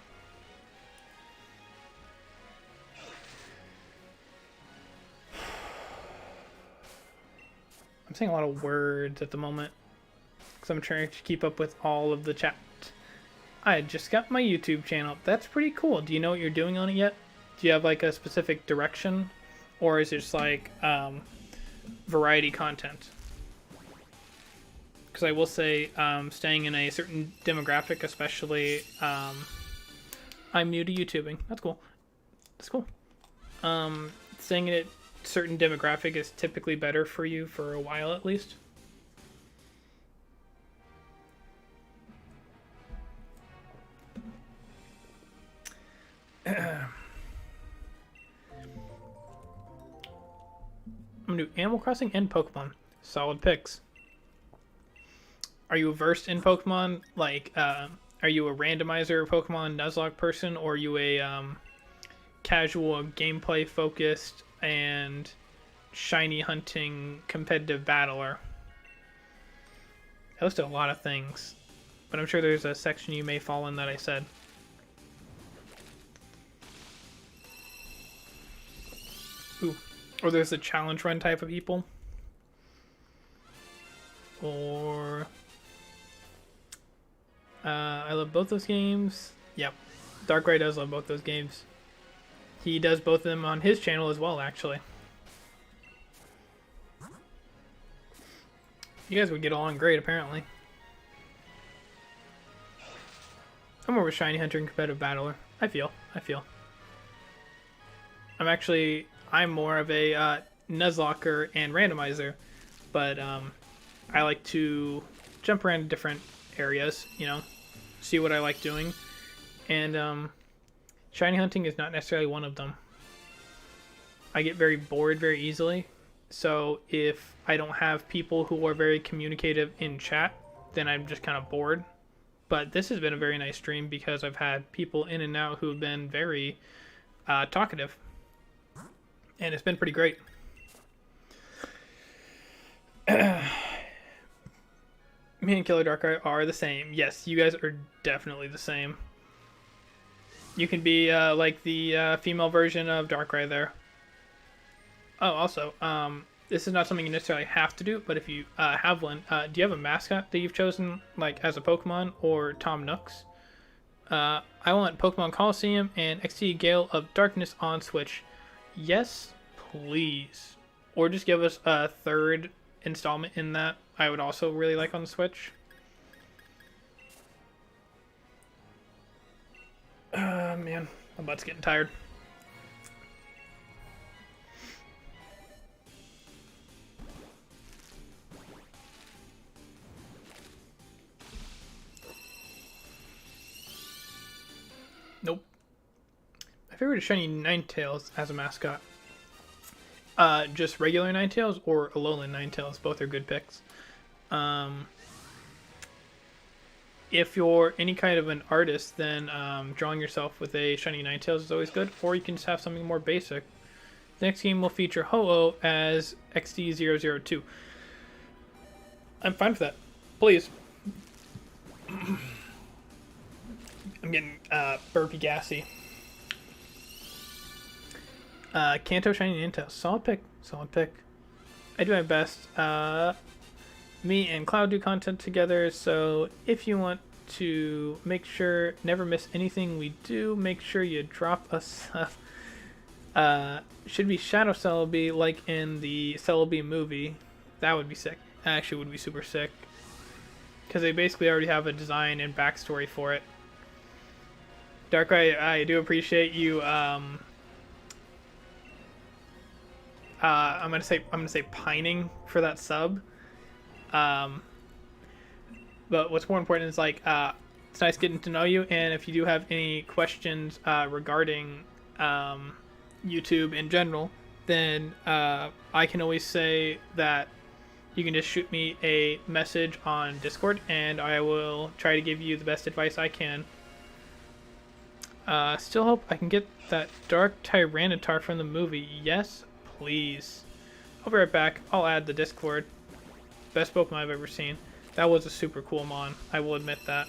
I'm saying a lot of words at the moment because I'm trying to keep up with all of the chat. I just got my YouTube channel. That's pretty cool. Do you know what you're doing on it yet? Do you have like a specific direction, or is it just like variety content? Because I will say, staying in a certain demographic, especially, I'm new to YouTubing. That's cool. That's cool. Staying in a certain demographic is typically better for you for a while at least. I'm gonna do Animal Crossing and Pokemon. Solid picks. Are you versed in Pokemon? Like, are you a randomizer Pokemon Nuzlocke person, or are you a casual gameplay focused and shiny hunting competitive battler? I listed a lot of things, but I'm sure there's a section you may fall in that I said. Ooh. Or there's the challenge run type of people. Or I love both those games. Yep. DrCloud does love both those games. He does both of them on his channel as well, actually. You guys would get along great, apparently. I'm more of a shiny hunter and competitive battler. I feel. I'm more of a Nuzlocker and randomizer, but I like to jump around different areas, you know, see what I like doing, and shiny hunting is not necessarily one of them. I get very bored very easily, so if I don't have people who are very communicative in chat, then I'm just kind of bored. But this has been a very nice stream because I've had people in and out who have been very talkative. And it's been pretty great. Me and Killer Dark are the same. Yes, you guys are definitely the same. You can be like the female version of Darkrai there. Oh, also, this is not something you necessarily have to do, but if you have one, do you have a mascot that you've chosen, like as a Pokemon or Tom Nooks? I want Pokemon Coliseum and XD Gale of Darkness on Switch. Yes, please. Or just give us a third installment in that. I would also really like on the Switch. Man, my butt's getting tired. Nope. My favorite is shiny Ninetales as a mascot. Just regular Ninetales or Alolan Ninetales. Both are good picks. If you're any kind of an artist, then drawing yourself with a shiny Ninetales is always good. Or you can just have something more basic. The next game will feature Ho-Oh as XD002. I'm fine with that. Please. I'm getting burpy gassy. Kanto shiny Ninetales. Solid pick. Solid pick. I do my best. Me and Cloud do content together, so if you want to make sure never miss anything we do, make sure you drop us should be Shadow Celebi like in the Celebi movie. That would be sick. Actually would be super sick, because they basically already have a design and backstory for it. Darkrai, I do appreciate you I'm gonna say pining for that sub. But what's more important is like it's nice getting to know you, and if you do have any questions regarding YouTube in general, then I can always say that you can just shoot me a message on Discord, and I will try to give you the best advice I can. Still hope I can get that Dark Tyranitar from the movie. Yes, please. I'll be right back. I'll add the Discord. Best Pokemon I've ever seen. That was a super cool mon. I will admit that.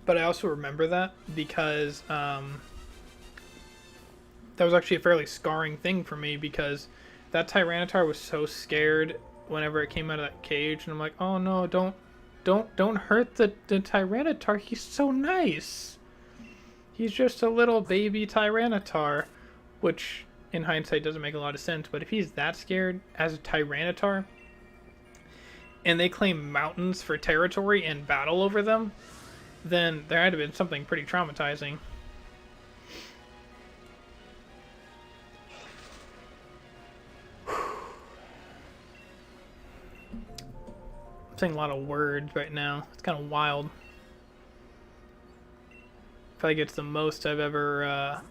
But I also remember that because that was actually a fairly scarring thing for me, because that Tyranitar was so scared whenever it came out of that cage, and I'm like, oh no, don't hurt the Tyranitar. He's so nice. He's just a little baby Tyranitar, which in hindsight doesn't make a lot of sense. But if he's that scared as a Tyranitar, and they claim mountains for territory and battle over them, then there had to have been something pretty traumatizing. I'm saying a lot of words right now. It's kind of wild. I feel like it's the most I've ever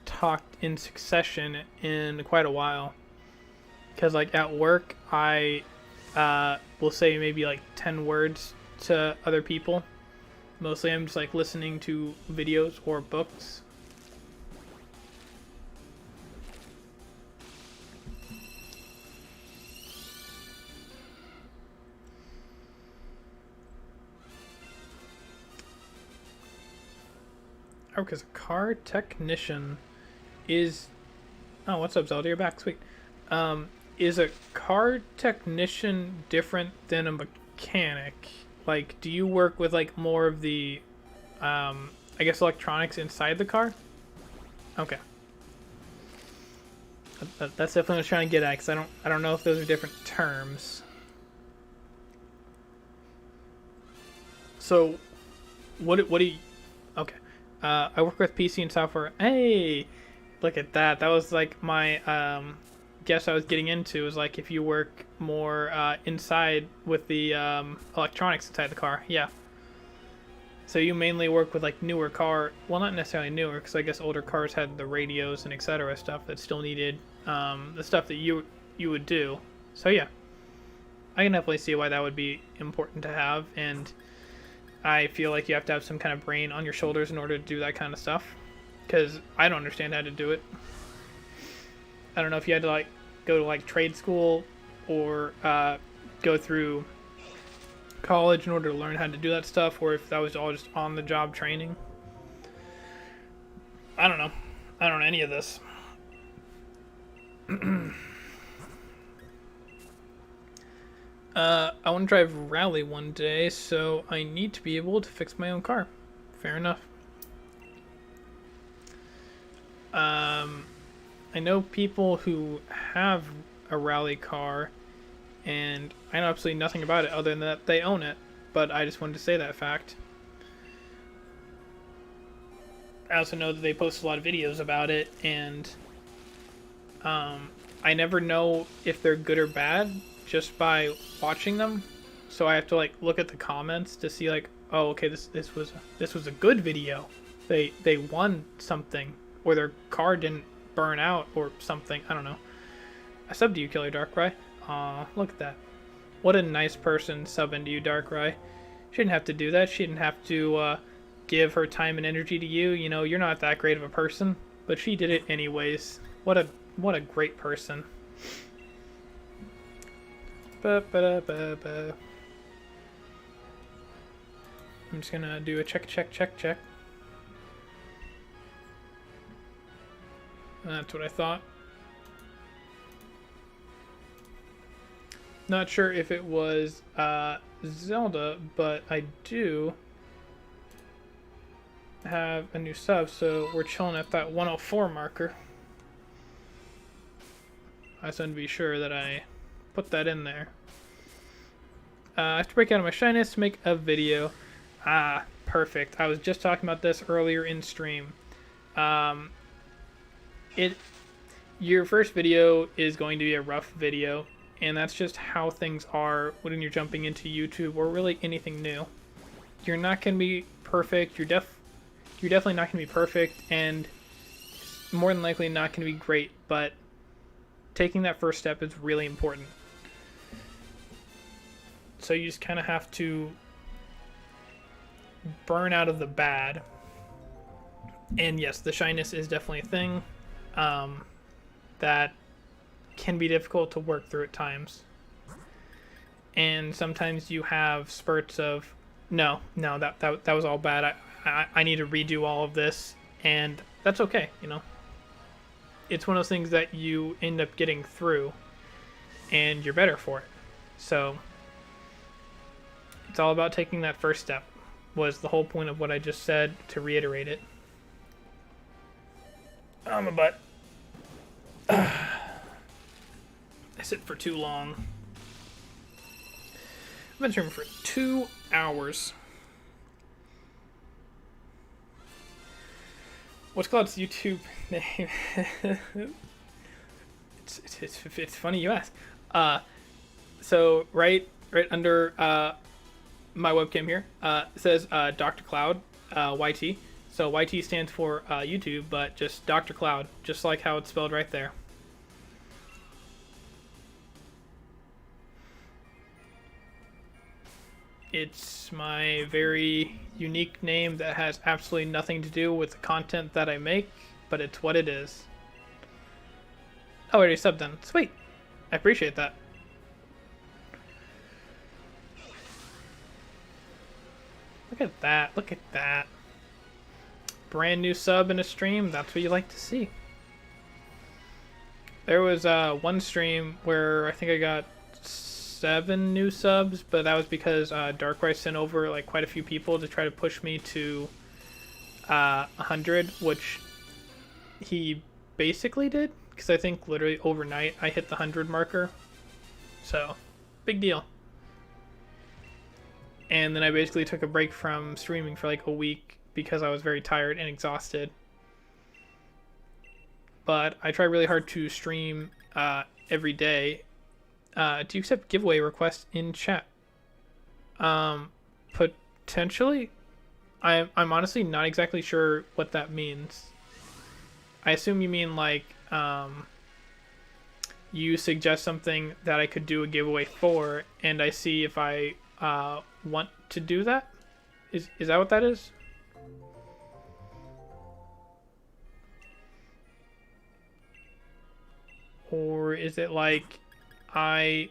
talked in succession in quite a while. Because like at work, I will say maybe like 10 words to other people. Mostly I'm just like listening to videos or books. Oh, because a car technician is... Oh, what's up, Zelda? You're back. Sweet. Is a car technician different than a mechanic? Like, do you work with, like, more of the, I guess, electronics inside the car? Okay. That's definitely what I was trying to get at, because I don't know if those are different terms. So, what do you... Okay. I work with PC and software. Hey! Look at that. That was, like, my, guess I was getting into, was like if you work more inside with the electronics inside the car. Yeah. So you mainly work with like newer car, well, not necessarily newer, because I guess older cars had the radios and etc. stuff that still needed the stuff that you would do. So yeah, I can definitely see why that would be important to have, and I feel like you have to have some kind of brain on your shoulders in order to do that kind of stuff, because I don't understand how to do it. I don't know if you had to like go to like trade school or go through college in order to learn how to do that stuff, or if that was all just on the job training. I don't know. I don't know any of this. I want to drive rally one day, so I need to be able to fix my own car. Fair enough. I know people who have a rally car, and I know absolutely nothing about it other than that they own it, but I just wanted to say that fact. I also know that they post a lot of videos about it, and I never know if they're good or bad just by watching them. So I have to like look at the comments to see like, oh, okay, this was a good video. They won something, or their car didn't burn out or something. I don't know. I subbed to you, Killer Darkrai. Aw, look at that. What a nice person subbing to you, Darkrai. She didn't have to do that. She didn't have to give her time and energy to you. You know, you're not that great of a person, but she did it anyways. What a great person. Ba-ba-da-ba-ba. I'm just gonna do a check. That's what I thought. Not sure if it was Zelda, but I do have a new sub, so we're chilling at that 104 marker. I just wanted to be sure that I put that in there. I have to break out of my shyness to make a video. Ah, perfect. I was just talking about this earlier in stream. Your first video is going to be a rough video, and that's just how things are when you're jumping into YouTube or really anything new. You're not going to be perfect. you're definitely not going to be perfect, and more than likely not going to be great, but taking that first step is really important. So you just kind of have to burn out of the bad. And yes, the shyness is definitely a thing that can be difficult to work through at times. And sometimes you have spurts of, no, that was all bad. I need to redo all of this, and that's okay, you know. It's one of those things that you end up getting through, and you're better for it. So it's all about taking that first step, was the whole point of what I just said, to reiterate it. Oh, my butt. I sit for too long. I've been streaming for 2 hours. What's Cloud's YouTube name? it's funny you ask. So right under my webcam here, it says DrCloud YT. So YT stands for YouTube, but just DrCloud, just like how it's spelled right there. It's my very unique name that has absolutely nothing to do with the content that I make, but it's what it is. Oh, I already subbed then. Sweet. I appreciate that. Look at that. Look at that. Brand new sub in a stream. That's what you like to see. There was one stream where I think I got 7 new subs, but that was because DrCloud sent over like quite a few people to try to push me to 100, which he basically did, because I think literally overnight I hit the 100 marker. So, big deal. And then I basically took a break from streaming for like a week because I was very tired and exhausted. But I try really hard to stream every day. Do you accept giveaway requests in chat? Potentially. I'm honestly not exactly sure what that means. I assume you mean like you suggest something that I could do a giveaway for, and I see if I want to do that. Is that what that is? Or is it like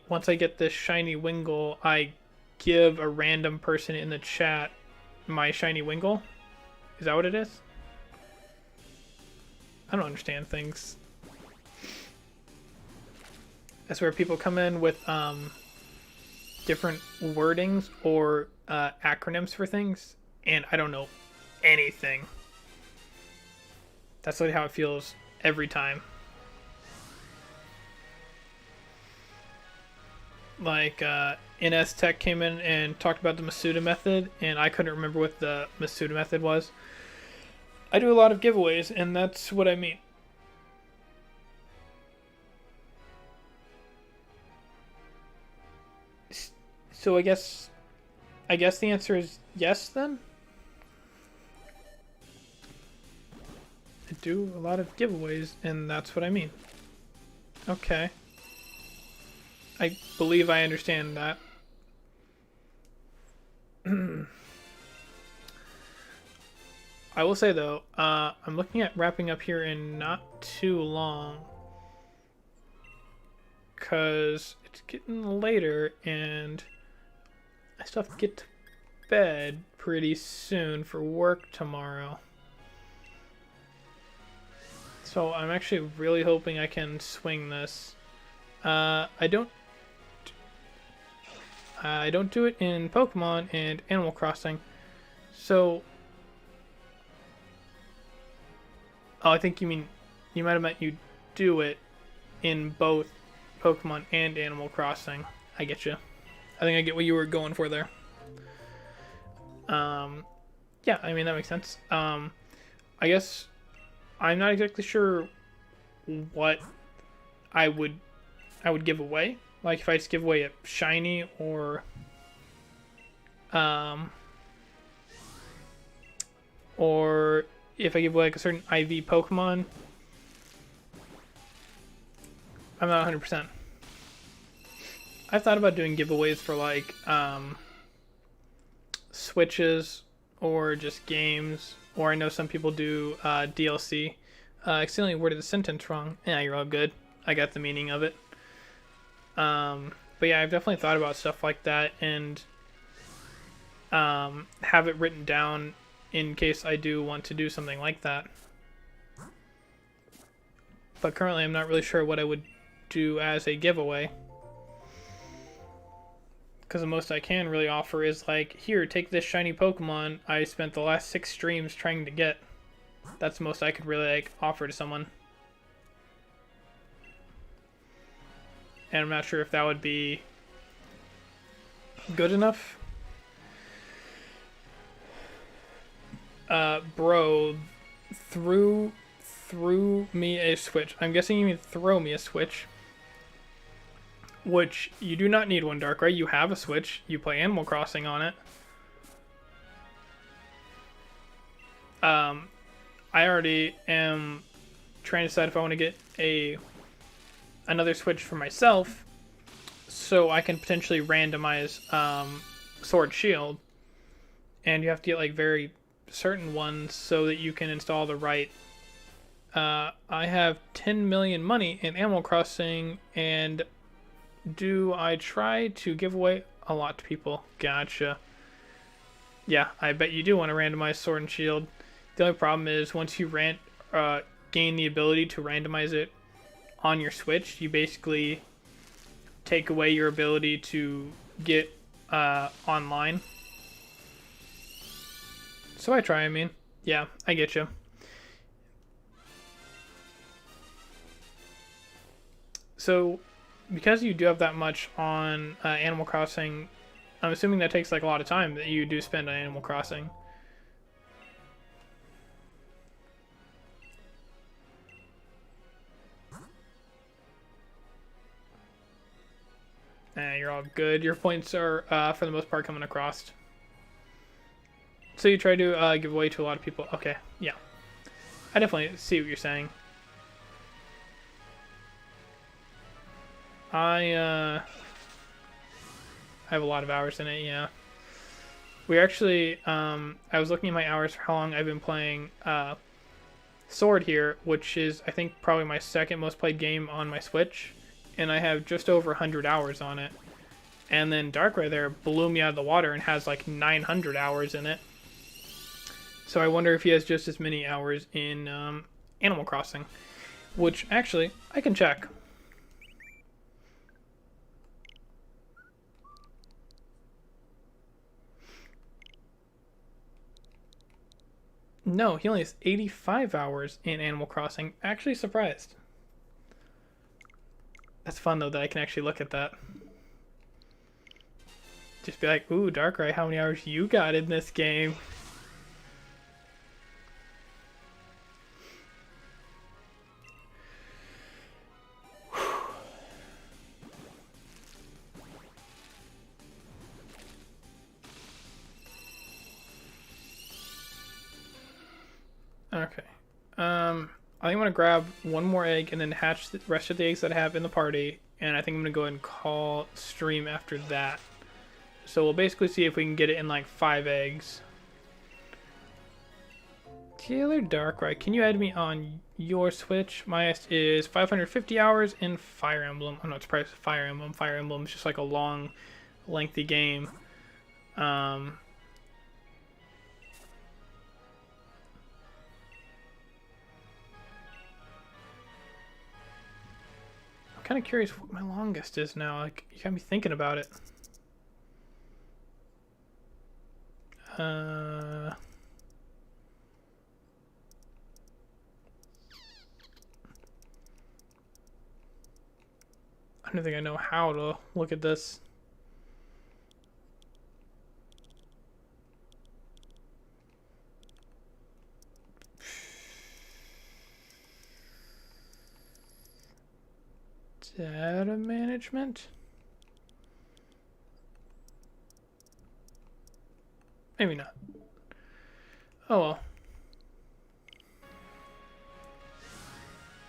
once I get this shiny WINGULL, I give a random person in the chat my shiny WINGULL? Is that what it is? I don't understand things. That's where people come in with different wordings or acronyms for things, and I don't know anything. That's literally how it feels every time. Like NS Tech came in and talked about the Masuda method, and I couldn't remember what the Masuda method was. I do a lot of giveaways, and that's what I mean. So I guess the answer is yes then? I do a lot of giveaways, and that's what I mean. Okay. I believe I understand that. I will say though, I'm looking at wrapping up here in not too long, because it's getting later and I still have to get to bed pretty soon for work tomorrow. So I'm actually really hoping I can swing this. I don't do it in Pokemon and Animal Crossing. So, oh, I think you might have meant you do it in both Pokemon and Animal Crossing. I get you. I think I get what you were going for there. Yeah, I mean that makes sense. I guess I'm not exactly sure what I would give away. Like if I just give away a shiny or if I give away like a certain IV Pokemon. I'm not 100%. I've thought about doing giveaways for like Switches or just games, or I know some people do DLC. Accidentally worded the sentence wrong. Yeah, you're all good. I got the meaning of it. But yeah, I've definitely thought about stuff like that and have it written down in case I do want to do something like that. But currently I'm not really sure what I would do as a giveaway. Because the most I can really offer is like, here, take this shiny Pokemon I spent the last 6 streams trying to get. That's the most I could really like offer to someone. And I'm not sure if that would be good enough. Bro, threw me a Switch. I'm guessing you mean throw me a Switch. Which, you do not need one, DrCloud. You have a Switch. You play Animal Crossing on it. I already am trying to decide if I want to get another Switch for myself, so I can potentially randomize Sword Shield. And you have to get like very certain ones so that you can install the right. I have 10 million money in Animal Crossing, and do I try to give away a lot to people? Gotcha. Yeah, I bet you do want to randomize Sword and Shield. The only problem is once you gain the ability to randomize it on your Switch, you basically take away your ability to get online. So I mean. Yeah, I get you. So, because you do have that much on Animal Crossing, I'm assuming that takes like a lot of time that you do spend on Animal Crossing. You're all good. Your points are, for the most part, coming across. So you try to give away to a lot of people. Okay, yeah. I definitely see what you're saying. I have a lot of hours in it, yeah. We actually, I was looking at my hours for how long I've been playing Sword here, which is, I think, probably my second most played game on my Switch. And I have just over 100 hours on it. And then DrCloud there blew me out of the water and has like 900 hours in it. So I wonder if he has just as many hours in Animal Crossing. Which, actually, I can check. No, he only has 85 hours in Animal Crossing. Actually surprised. That's fun, though, that I can actually look at that. Just be like, ooh, DrCloud, how many hours you got in this game? Okay. I think I'm going to grab one more egg and then hatch the rest of the eggs that I have in the party. And I think I'm going to go ahead and call stream after that. So we'll basically see if we can get it in like 5 eggs. Taylor DrCloud, can you add me on your Switch? My is 550 hours in Fire Emblem. I'm not surprised with Fire Emblem. Fire Emblem is just like a long, lengthy game. I'm kind of curious what my longest is now. Like, you got me thinking about it. I don't think I know how to look at this. Data management? Maybe not. Oh well.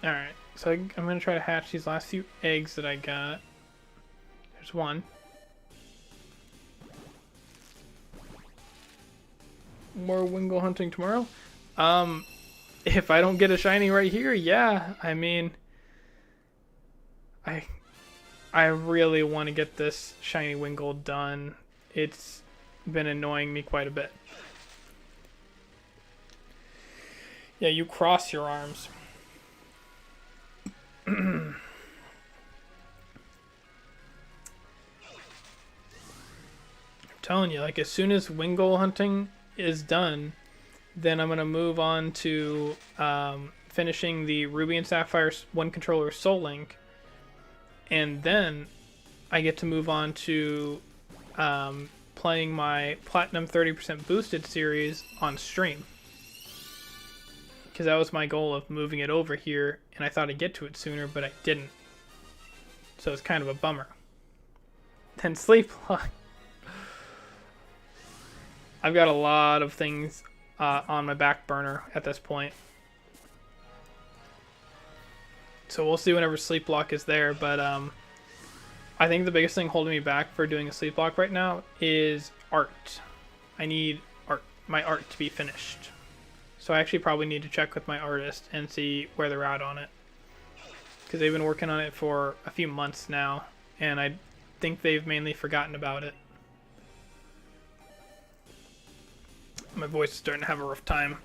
Alright, so I'm going to try to hatch these last few eggs that I got. There's one. More WINGULL hunting tomorrow. If I don't get a shiny right here, yeah. I mean, I really want to get this shiny WINGULL done. It's been annoying me quite a bit. Yeah, you cross your arms. I'm telling you, like, as soon as WINGULL hunting is done, then I'm going to move on to finishing the Ruby and Sapphire one controller Soul Link, and then I get to move on to playing my Platinum 30% Boosted series on stream. Because that was my goal of moving it over here, and I thought I'd get to it sooner, but I didn't. So it's kind of a bummer. Then Sleep Lock. I've got a lot of things on my back burner at this point. So we'll see whenever Sleep Block is there, but I think the biggest thing holding me back for doing a Sleep Block right now is art. I need my art to be finished. So I actually probably need to check with my artist and see where they're at on it. Because they've been working on it for a few months now, and I think they've mainly forgotten about it. My voice is starting to have a rough time.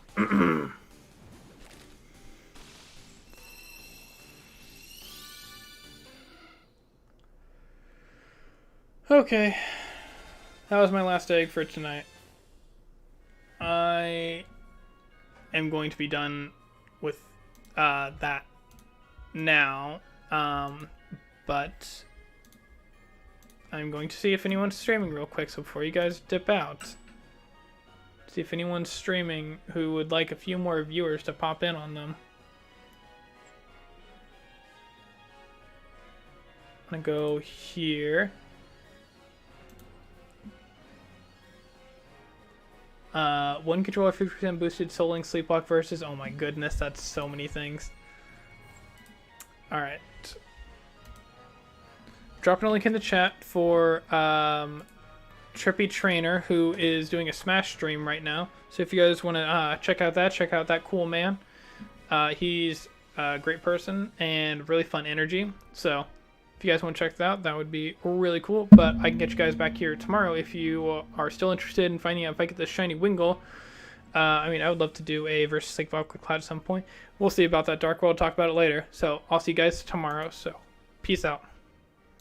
Okay. That was my last egg for tonight. I am going to be done with that now. But I'm going to see if anyone's streaming real quick, so before you guys dip out, see if anyone's streaming who would like a few more viewers to pop in on them. I'm gonna go here. One controller 50% boosted Soul Link Sleep Block versus. Oh my goodness, that's so many things. Alright. Dropping a link in the chat for Trippy Trainer, who is doing a Smash stream right now. So if you guys want to check out that cool man. He's a great person and really fun energy. So if you guys want to check that out, that would be really cool. But I can get you guys back here tomorrow if you are still interested in finding out if I get this shiny WINGULL. I mean, I would love to do a versus Lake Vodka Cloud at some point. We'll see about that, Dark. We'll talk about it later. So I'll see you guys tomorrow. So peace out.